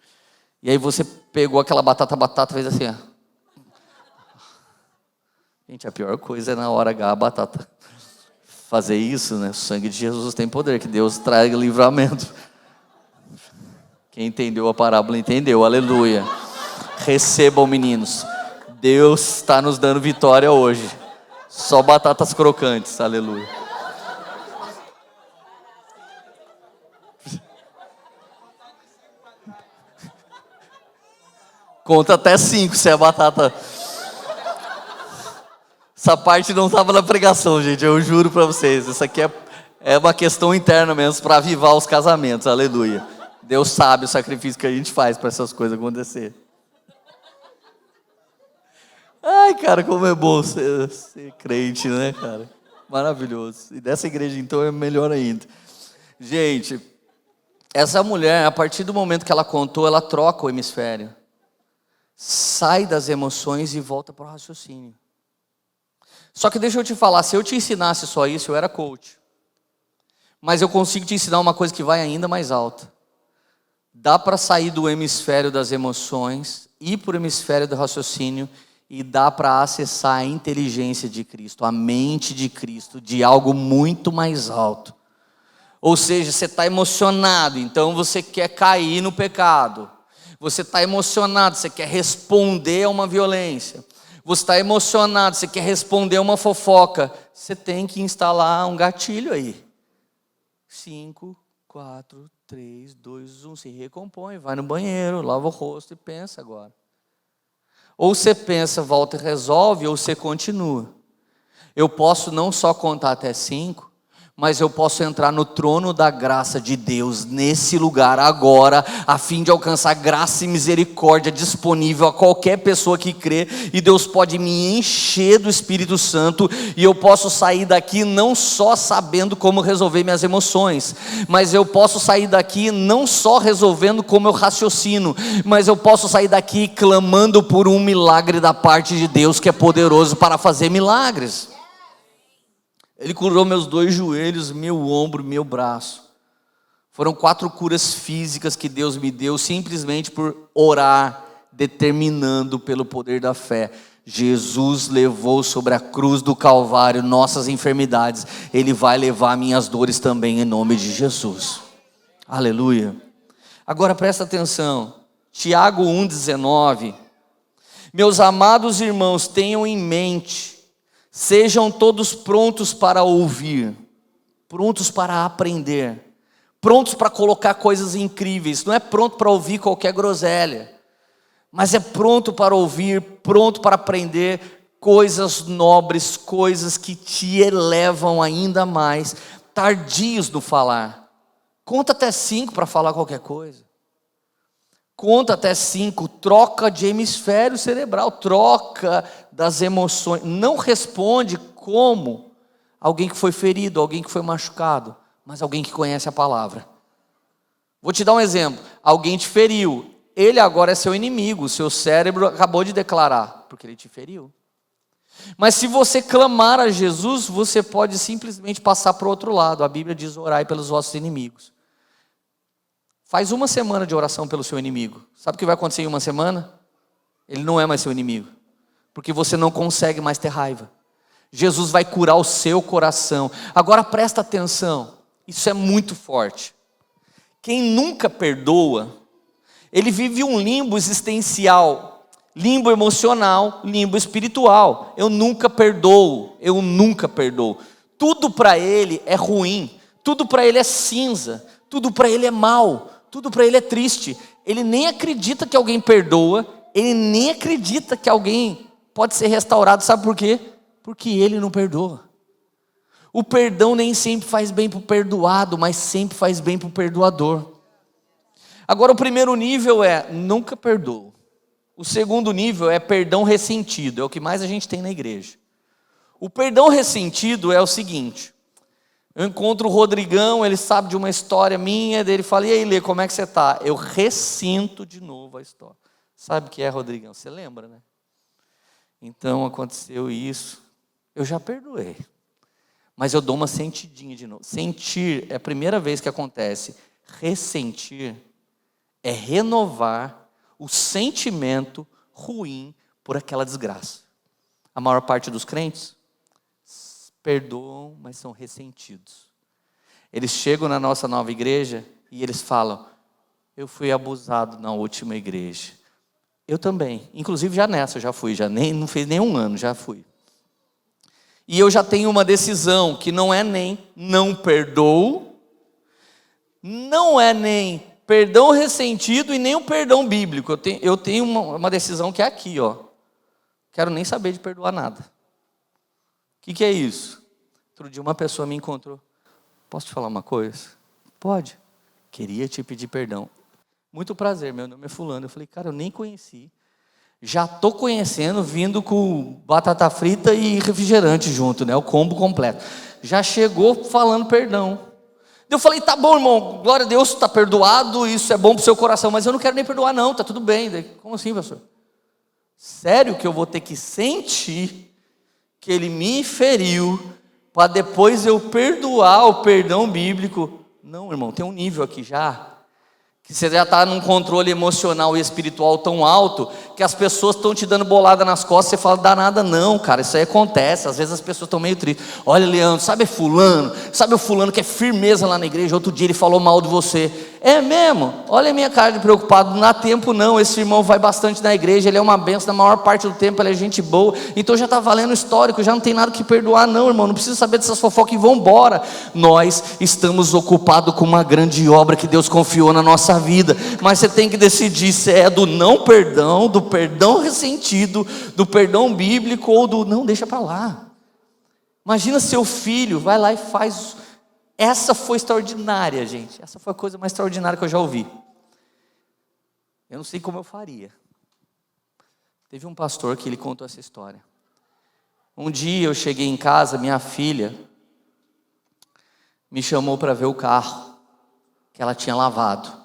E aí você pegou aquela batata, fez assim, gente, a pior coisa é na hora H a batata fazer isso, né? O sangue de Jesus tem poder, que Deus traga livramento. Quem entendeu a parábola entendeu, aleluia. Recebam, meninos. Deus está nos dando vitória hoje. Só batatas crocantes, aleluia. Conta até 5 se é batata. Essa parte não estava na pregação, gente, eu juro para vocês. Isso aqui é uma questão interna mesmo, para avivar os casamentos, aleluia. Deus sabe o sacrifício que a gente faz para essas coisas acontecer. Ai, cara, como é bom ser crente, né, cara? Maravilhoso. E dessa igreja, então, é melhor ainda. Gente, essa mulher, a partir do momento que ela contou, ela troca o hemisfério. Sai das emoções e volta para o raciocínio. Só que deixa eu te falar, se eu te ensinasse só isso, eu era coach. Mas eu consigo te ensinar uma coisa que vai ainda mais alta. Dá para sair do hemisfério das emoções, ir para o hemisfério do raciocínio, e dá para acessar a inteligência de Cristo, a mente de Cristo, de algo muito mais alto. Ou seja, você está emocionado, então você quer cair no pecado. Você está emocionado, você quer responder a uma violência. Você está emocionado, você quer responder uma fofoca. Você tem que instalar um gatilho aí. 5, 4, 3, 2, 1. Se recompõe, vai no banheiro, lava o rosto e pensa agora. Ou você pensa, volta e resolve, ou você continua. Eu posso não só contar até 5, mas eu posso entrar no trono da graça de Deus, nesse lugar agora, a fim de alcançar graça e misericórdia disponível a qualquer pessoa que crê, e Deus pode me encher do Espírito Santo, e eu posso sair daqui não só sabendo como resolver minhas emoções, mas eu posso sair daqui não só resolvendo como eu raciocino, mas eu posso sair daqui clamando por um milagre da parte de Deus, que é poderoso para fazer milagres. Ele curou meus 2 joelhos, meu ombro, meu braço. Foram 4 curas físicas que Deus me deu, simplesmente por orar, determinando pelo poder da fé. Jesus levou sobre a cruz do Calvário nossas enfermidades. Ele vai levar minhas dores também, em nome de Jesus. Aleluia. Agora presta atenção. Tiago 1,19. Meus amados irmãos, tenham em mente, sejam todos prontos para ouvir, prontos para aprender, prontos para colocar coisas incríveis. Não é pronto para ouvir qualquer groselha, mas é pronto para ouvir, pronto para aprender coisas nobres, coisas que te elevam ainda mais, tardios no falar. Conta até 5 para falar qualquer coisa. Conta até 5, troca de hemisfério cerebral, troca das emoções. Não responde como alguém que foi ferido, alguém que foi machucado, mas alguém que conhece a palavra. Vou te dar um exemplo. Alguém te feriu, ele agora é seu inimigo, seu cérebro acabou de declarar, porque ele te feriu. Mas se você clamar a Jesus, você pode simplesmente passar para o outro lado. A Bíblia diz: orai pelos vossos inimigos. Faz 1 semana de oração pelo seu inimigo. Sabe o que vai acontecer em 1 semana? Ele não é mais seu inimigo, porque você não consegue mais ter raiva. Jesus vai curar o seu coração. Agora presta atenção, isso é muito forte. Quem nunca perdoa, ele vive um limbo existencial, limbo emocional, limbo espiritual. Eu nunca perdoo, eu nunca perdoo. Tudo para ele é ruim, tudo para ele é cinza, tudo para ele é mal, tudo para ele é triste. Ele nem acredita que alguém perdoa, ele nem acredita que alguém pode ser restaurado. Sabe por quê? Porque ele não perdoa. O perdão nem sempre faz bem para o perdoado, mas sempre faz bem para o perdoador. Agora, o primeiro nível é nunca perdoo. O segundo nível é perdão ressentido, é o que mais a gente tem na igreja. O perdão ressentido é o seguinte: eu encontro o Rodrigão, ele sabe de uma história minha, dele fala: e aí, Lê, como é que você está? Eu ressinto de novo a história. Sabe o que é, Rodrigão? Você lembra, né? Então aconteceu isso, eu já perdoei, mas eu dou uma sentidinha de novo. Sentir é a primeira vez que acontece. Ressentir é renovar o sentimento ruim por aquela desgraça. A maior parte dos crentes perdoam, mas são ressentidos. Eles chegam na nossa nova igreja e eles falam: eu fui abusado na última igreja. Eu também, inclusive já nessa eu já fui, não fez nem 1 ano, já fui. E eu já tenho uma decisão que não é nem não perdoo, não é nem perdão ressentido e nem o perdão bíblico. Eu tenho uma decisão que é aqui, ó. Quero nem saber de perdoar nada. O que é isso? Outro dia uma pessoa me encontrou: posso te falar uma coisa? Pode. Queria te pedir perdão. Muito prazer, meu nome é fulano. Eu falei: cara, eu nem conheci. Já estou conhecendo, vindo com batata frita e refrigerante junto, né? O combo completo. Já chegou falando perdão. Eu falei: tá bom, irmão, glória a Deus, está perdoado, isso é bom para o seu coração, mas eu não quero nem perdoar não, tá tudo bem. Daí, como assim, pastor? Sério que eu vou ter que sentir que ele me feriu, para depois eu perdoar o perdão bíblico? Não, irmão, tem um nível aqui já, que você já está num controle emocional e espiritual tão alto, que as pessoas estão te dando bolada nas costas, você fala, dá nada não, cara, isso aí acontece, às vezes as pessoas estão meio tristes. Olha, Leandro, sabe o fulano que é firmeza lá na igreja, outro dia ele falou mal de você. É mesmo? Olha a minha cara de preocupado, não dá tempo não, esse irmão vai bastante na igreja, ele é uma benção, na maior parte do tempo ele é gente boa, então já está valendo o histórico, já não tem nada que perdoar não, irmão, não precisa saber dessas fofocas e vão embora. Nós estamos ocupados com uma grande obra que Deus confiou na nossa vida, mas você tem que decidir se é do não perdão, do perdão ressentido, do perdão bíblico ou do não, deixa para lá. Imagina seu filho vai lá e faz. Essa foi extraordinária, gente. Essa foi a coisa mais extraordinária que eu já ouvi. Eu não sei como eu faria. Teve um pastor que ele contou essa história. Um dia eu cheguei em casa, minha filha me chamou para ver o carro que ela tinha lavado.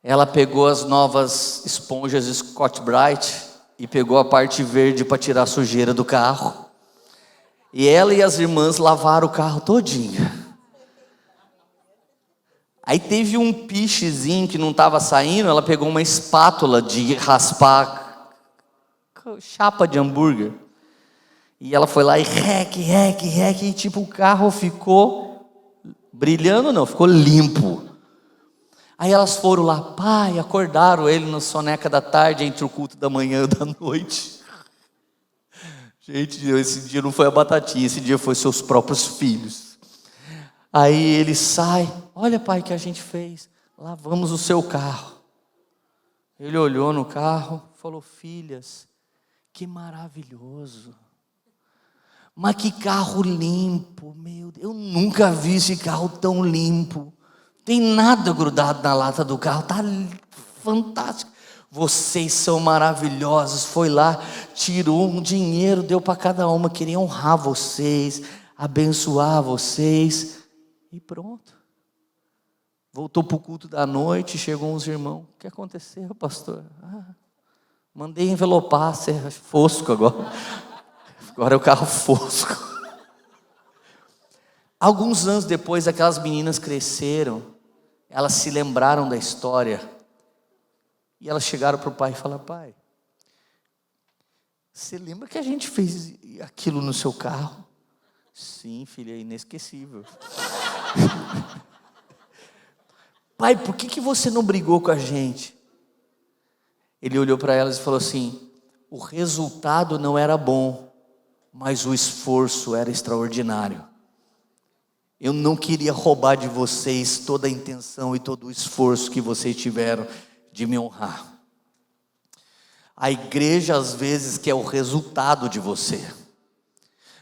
Ela pegou as novas esponjas Scotch-Brite e pegou a parte verde para tirar a sujeira do carro. E ela e as irmãs lavaram o carro todinho. Aí teve um pichezinho que não estava saindo, ela pegou uma espátula de raspar chapa de hambúrguer. E ela foi lá e e tipo o carro ficou brilhando não, ficou limpo. Aí elas foram lá, pai, acordaram ele na soneca da tarde, entre o culto da manhã e da noite. Gente, esse dia não foi a batatinha, esse dia foi seus próprios filhos. Aí ele sai, olha pai, o que a gente fez? Lavamos o seu carro. Ele olhou no carro, falou, filhas, que maravilhoso. Mas que carro limpo, meu Deus, eu nunca vi esse carro tão limpo. Tem nada grudado na lata do carro, tá fantástico. Vocês são maravilhosos. Foi lá, tirou um dinheiro, deu para cada uma. Queria honrar vocês, abençoar vocês. E pronto. Voltou para o culto da noite, chegou uns irmãos. O que aconteceu, pastor? Mandei envelopar, você é fosco agora. Agora é o carro fosco. Alguns anos depois, aquelas meninas cresceram. Elas se lembraram da história. E elas chegaram para o pai e falaram, pai, você lembra que a gente fez aquilo no seu carro? Sim, filha, é inesquecível. Pai, por que você não brigou com a gente? Ele olhou para elas e falou assim, o resultado não era bom, mas o esforço era extraordinário. Eu não queria roubar de vocês toda a intenção e todo o esforço que vocês tiveram de me honrar. A igreja às vezes quer o resultado de você,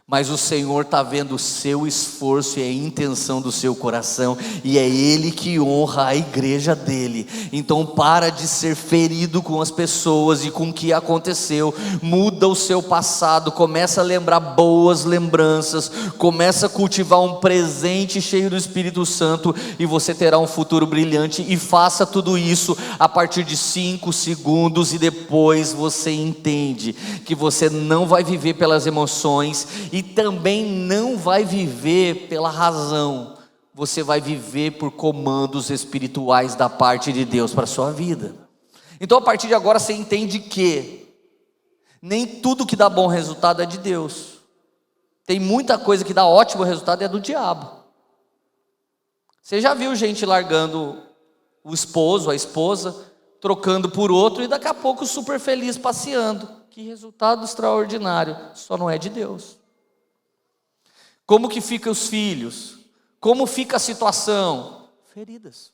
mas o Senhor está vendo o seu esforço e a intenção do seu coração, e é Ele que honra a igreja dele. Então para de ser ferido com as pessoas e com o que aconteceu, muda o seu passado, começa a lembrar boas lembranças, começa a cultivar um presente cheio do Espírito Santo, e você terá um futuro brilhante. E faça tudo isso a partir de 5 segundos, e depois você entende que você não vai viver pelas emoções, e também não vai viver pela razão, você vai viver por comandos espirituais da parte de Deus para a sua vida. Então a partir de agora você entende que nem tudo que dá bom resultado é de Deus. Tem muita coisa que dá ótimo resultado e é do diabo. Você já viu gente largando o esposo, a esposa, trocando por outro, e daqui a pouco super feliz passeando. Que resultado extraordinário, só não é de Deus. Como que ficam os filhos? Como fica a situação? Feridas.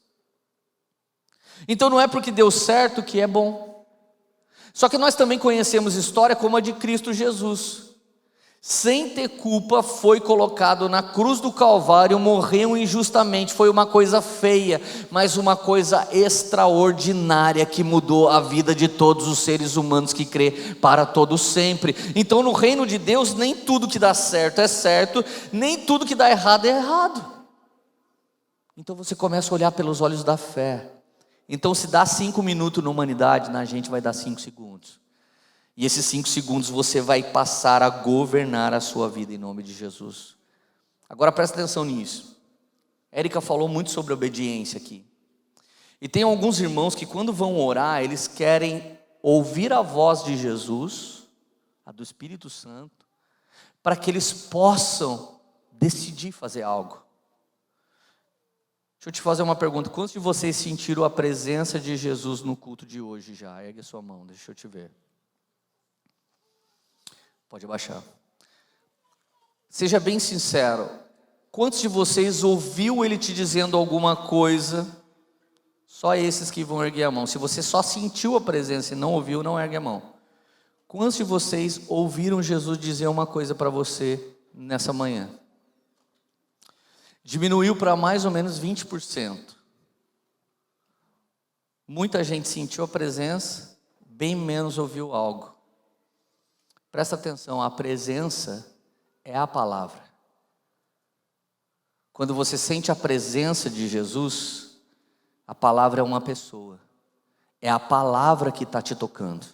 Então não é porque deu certo que é bom. Só que nós também conhecemos história como a de Cristo Jesus. Sem ter culpa, foi colocado na cruz do Calvário, morreu injustamente. Foi uma coisa feia, mas uma coisa extraordinária que mudou a vida de todos os seres humanos que crê para todo sempre. Então no reino de Deus, nem tudo que dá certo é certo, nem tudo que dá errado é errado. Então você começa a olhar pelos olhos da fé. Então se dá 5 minutos na humanidade, na gente vai dar 5 segundos. E esses 5 segundos você vai passar a governar a sua vida em nome de Jesus. Agora presta atenção nisso. Érica falou muito sobre obediência aqui. E tem alguns irmãos que quando vão orar, eles querem ouvir a voz de Jesus, a do Espírito Santo, para que eles possam decidir fazer algo. Deixa eu te fazer uma pergunta. Quantos de vocês sentiram a presença de Jesus no culto de hoje já? Ergue a sua mão, deixa eu te ver. Pode abaixar. Seja bem sincero. Quantos de vocês ouviu ele te dizendo alguma coisa? Só esses que vão erguer a mão. Se você só sentiu a presença e não ouviu, não ergue a mão. Quantos de vocês ouviram Jesus dizer uma coisa para você nessa manhã? Diminuiu para mais ou menos 20%. Muita gente sentiu a presença, bem menos ouviu algo. Presta atenção, a presença é a palavra. Quando você sente a presença de Jesus, a palavra é uma pessoa. É a palavra que está te tocando.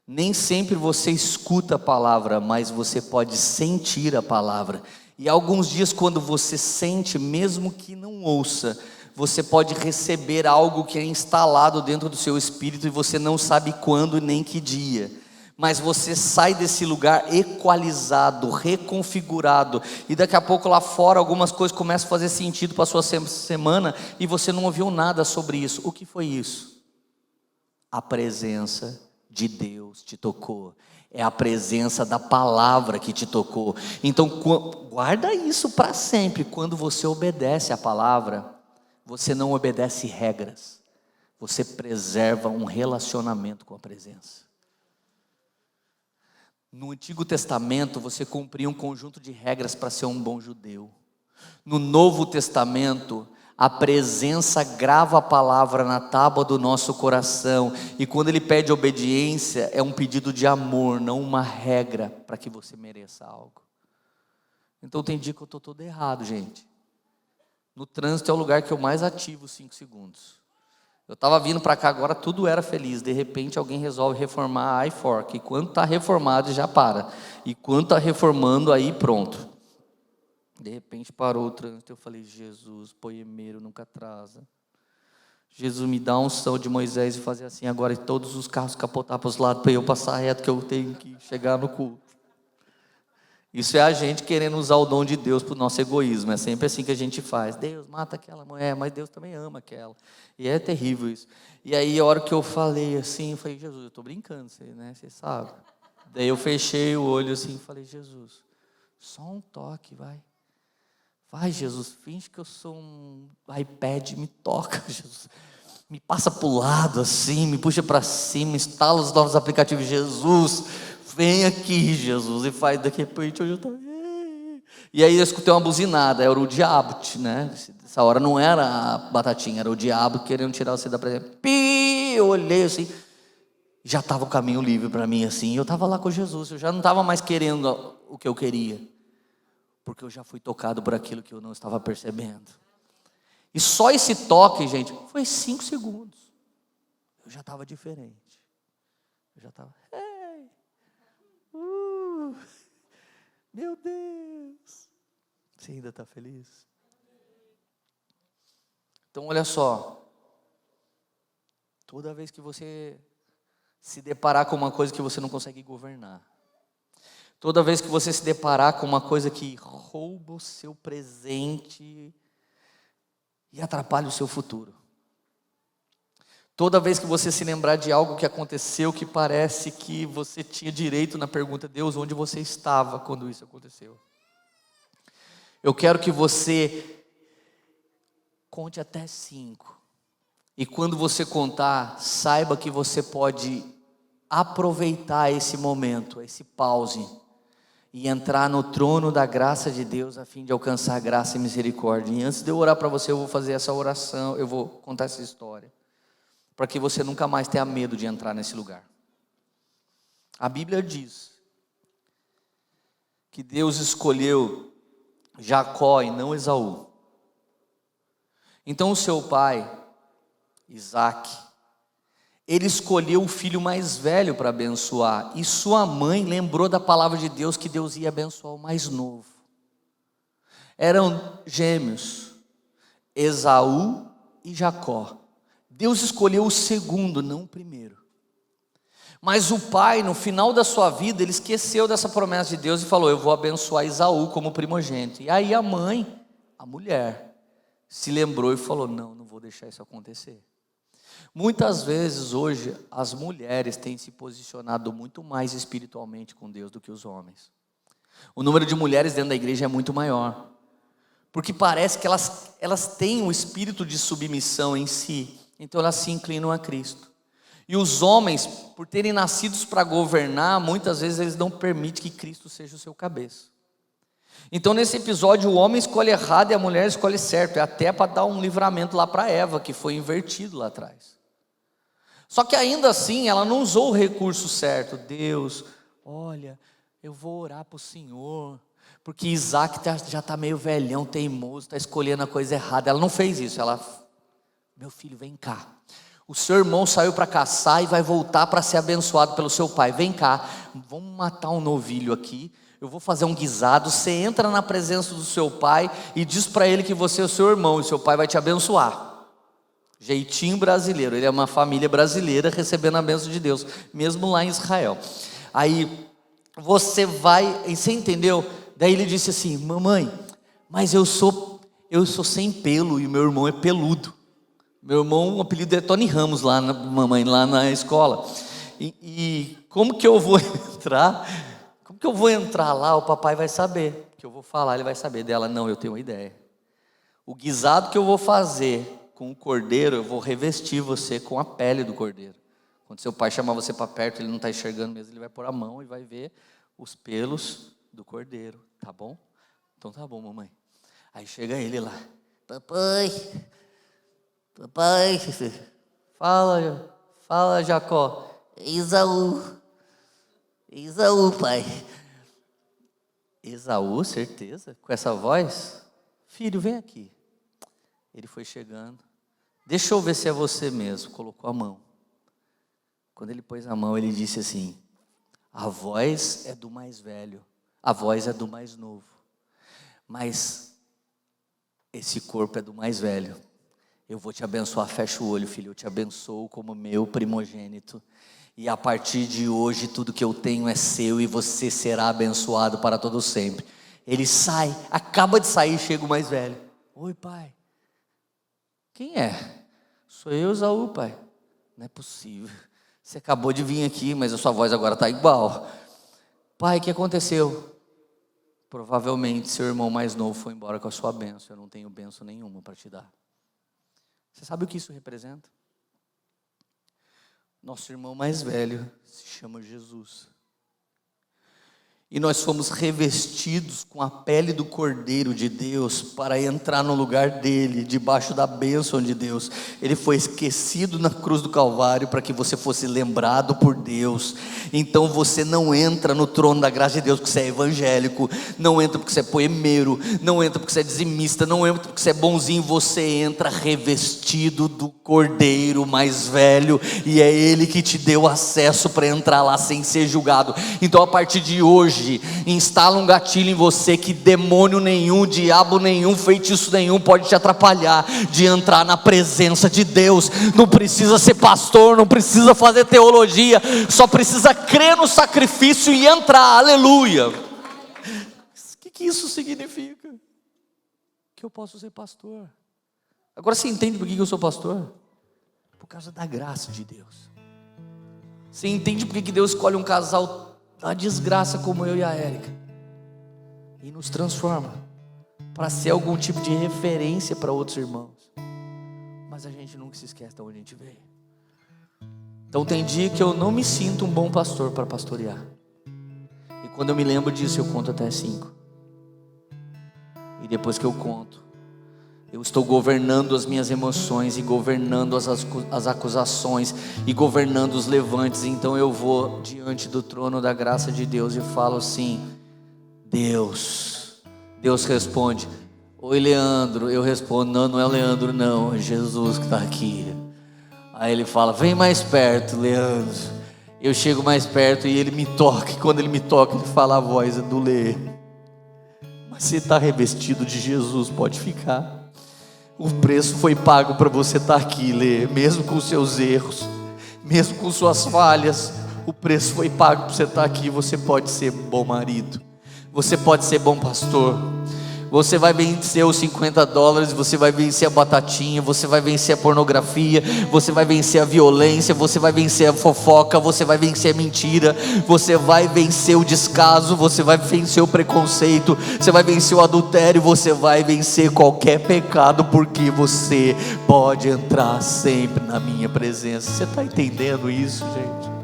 Nem sempre você escuta a palavra, mas você pode sentir a palavra. E alguns dias quando você sente, mesmo que não ouça, você pode receber algo que é instalado dentro do seu espírito e você não sabe quando nem que dia. Mas você sai desse lugar equalizado, reconfigurado, e daqui a pouco lá fora algumas coisas começam a fazer sentido para a sua semana e você não ouviu nada sobre isso. O que foi isso? A presença de Deus te tocou. É a presença da palavra que te tocou. Então guarda isso para sempre. Quando você obedece a palavra, você não obedece regras, você preserva um relacionamento com a presença. No Antigo Testamento você cumpria um conjunto de regras para ser um bom judeu. No Novo Testamento a presença grava a palavra na tábua do nosso coração. E quando ele pede obediência, é um pedido de amor, não uma regra para que você mereça algo. Então tem dia que eu estou todo errado, gente. No trânsito é o lugar que eu mais ativo 5 segundos. Eu estava vindo para cá agora, tudo era feliz. De repente alguém resolve reformar a iFork. E quando está reformado já para. E quando está reformando aí pronto. De repente parou o trânsito, eu falei, Jesus, poemeiro nunca atrasa. Jesus, me dá a unção de Moisés e fazer assim agora, e todos os carros capotar para os lados, para eu passar reto, que eu tenho que chegar no culto. Isso é a gente querendo usar o dom de Deus para o nosso egoísmo, é sempre assim que a gente faz. Deus mata aquela mulher, mas Deus também ama aquela. E é terrível isso. E aí a hora que eu falei assim, eu falei, Jesus, eu estou brincando, você sabe. Daí eu fechei o olho assim e falei, Jesus, só um toque, vai. Vai, Jesus, finge que eu sou um iPad, me toca, Jesus. Me passa para o lado assim, me puxa para cima, instala os novos aplicativos. Jesus, vem aqui, Jesus. E faz daqui a pouco eu estou. E aí eu escutei uma buzinada, era o diabo, né? Essa hora não era a batatinha, era o diabo querendo tirar você da presença. Eu olhei assim, já estava o caminho livre para mim assim. Eu estava lá com Jesus, eu já não estava mais querendo o que eu queria. Porque eu já fui tocado por aquilo que eu não estava percebendo. E só esse toque, gente, foi 5 segundos. Eu já estava diferente. Eu já estava, meu Deus. Você ainda está feliz? Então olha só. Toda vez que você se deparar com uma coisa que você não consegue governar, toda vez que você se deparar com uma coisa que rouba o seu presente e atrapalha o seu futuro, toda vez que você se lembrar de algo que aconteceu que parece que você tinha direito na pergunta, Deus, onde você estava quando isso aconteceu? Eu quero que você conte até 5. E quando você contar, saiba que você pode aproveitar esse momento, esse pause, e entrar no trono da graça de Deus a fim de alcançar graça e misericórdia. E antes de eu orar para você, eu vou fazer essa oração, eu vou contar essa história, para que você nunca mais tenha medo de entrar nesse lugar. A Bíblia diz que Deus escolheu Jacó e não Esaú. Então o seu pai, Isaac, ele escolheu o filho mais velho para abençoar. E sua mãe lembrou da palavra de Deus que Deus ia abençoar o mais novo. Eram gêmeos, Esaú e Jacó. Deus escolheu o segundo, não o primeiro. Mas o pai, no final da sua vida, ele esqueceu dessa promessa de Deus e falou: eu vou abençoar Esaú como primogênito. E aí a mãe, a mulher, se lembrou e falou: não vou deixar isso acontecer. Muitas vezes hoje as mulheres têm se posicionado muito mais espiritualmente com Deus do que os homens. O número de mulheres dentro da igreja é muito maior, porque parece que elas têm um espírito de submissão em si, então elas se inclinam a Cristo. E os homens, por terem nascidos para governar, muitas vezes eles não permitem que Cristo seja o seu cabeça. Então nesse episódio o homem escolhe errado e a mulher escolhe certo, é até para dar um livramento lá para Eva, que foi invertido lá atrás. Só que ainda assim ela não usou o recurso certo. Deus, olha, eu vou orar para o Senhor, porque Isaac já está meio velhão, teimoso, está escolhendo a coisa errada. Ela não fez isso, meu filho, vem cá. O seu irmão saiu para caçar e vai voltar para ser abençoado pelo seu pai. Vem cá, vamos matar um novilho aqui, eu vou fazer um guisado, você entra na presença do seu pai e diz para ele que você é o seu irmão e seu pai vai te abençoar. Jeitinho brasileiro, ele é uma família brasileira recebendo a bênção de Deus, mesmo lá em Israel. Aí você vai, você entendeu? Daí ele disse assim: mamãe, mas eu sou sem pelo e meu irmão é peludo. Meu irmão, o apelido é Tony Ramos lá na escola. E como que eu vou entrar? Como que eu vou entrar lá? O papai vai saber que eu vou falar, ele vai saber dela. Não, eu tenho uma ideia. O guisado que eu vou fazer com o cordeiro, eu vou revestir você com a pele do cordeiro. Quando seu pai chamar você para perto, ele não está enxergando mesmo, ele vai pôr a mão e vai ver os pelos do cordeiro, tá bom? Então tá bom, mamãe. Aí chega ele lá: papai, fala Jacó. Esaú, pai. Esaú, certeza? Com essa voz? Filho, vem aqui. Ele foi chegando: deixa eu ver se é você mesmo. Colocou a mão. Quando ele pôs a mão, ele disse assim: a voz é do mais velho, a voz é do mais novo, mas esse corpo é do mais velho. Eu vou te abençoar. Fecha o olho, filho, eu te abençoo como meu primogênito, e a partir de hoje tudo que eu tenho é seu e você será abençoado para todo sempre. Ele sai, acaba de sair, chega o mais velho: oi, pai. Quem é? Sou eu, Esaú, pai. Não é possível, você acabou de vir aqui, mas a sua voz agora está igual. Pai, o que aconteceu? Provavelmente seu irmão mais novo foi embora com a sua bênção. Eu não tenho bênção nenhuma para te dar. Você sabe o que isso representa? Nosso irmão mais velho se chama Jesus. E nós fomos revestidos com a pele do Cordeiro de Deus para entrar no lugar dele, debaixo da bênção de Deus. Ele foi esquecido na cruz do Calvário para que você fosse lembrado por Deus. Então você não entra no trono da graça de Deus porque você é evangélico, não entra porque você é poemeiro, não entra porque você é dizimista, não entra porque você é bonzinho. Você entra revestido do Cordeiro mais velho, e é ele que te deu acesso para entrar lá sem ser julgado. Então a partir de hoje, instala um gatilho em você que demônio nenhum, diabo nenhum, feitiço nenhum pode te atrapalhar de entrar na presença de Deus. Não precisa ser pastor, não precisa fazer teologia, só precisa crer no sacrifício e entrar. Aleluia. O que isso significa? Que eu posso ser pastor. Agora você entende por que eu sou pastor? Por causa da graça de Deus. Você entende por que Deus escolhe um casal da desgraça como eu e a Érica e nos transforma para ser algum tipo de referência para outros irmãos. Mas a gente nunca se esquece de onde a gente veio. Então tem dia que eu não me sinto um bom pastor para pastorear, e quando eu me lembro disso eu conto até 5, e depois que eu conto, eu estou governando as minhas emoções e governando as acusações e governando os levantes. Então eu vou diante do trono da graça de Deus e falo assim: Deus responde: oi, Leandro. Eu respondo: não é o Leandro, não, é Jesus que está aqui. Aí ele fala: vem mais perto, Leandro. Eu chego mais perto e ele me toca, e quando ele me toca, ele fala a voz do Lê: mas você está revestido de Jesus, pode ficar. O preço foi pago para você estar aqui, Lê, mesmo com seus erros, mesmo com suas falhas. O preço foi pago para você estar aqui. Você pode ser bom marido, você pode ser bom pastor. Você vai vencer os $50, você vai vencer a batatinha, você vai vencer a pornografia, você vai vencer a violência, você vai vencer a fofoca, você vai vencer a mentira, você vai vencer o descaso, você vai vencer o preconceito, você vai vencer o adultério, você vai vencer qualquer pecado, porque você pode entrar sempre na minha presença. Você está entendendo isso, gente?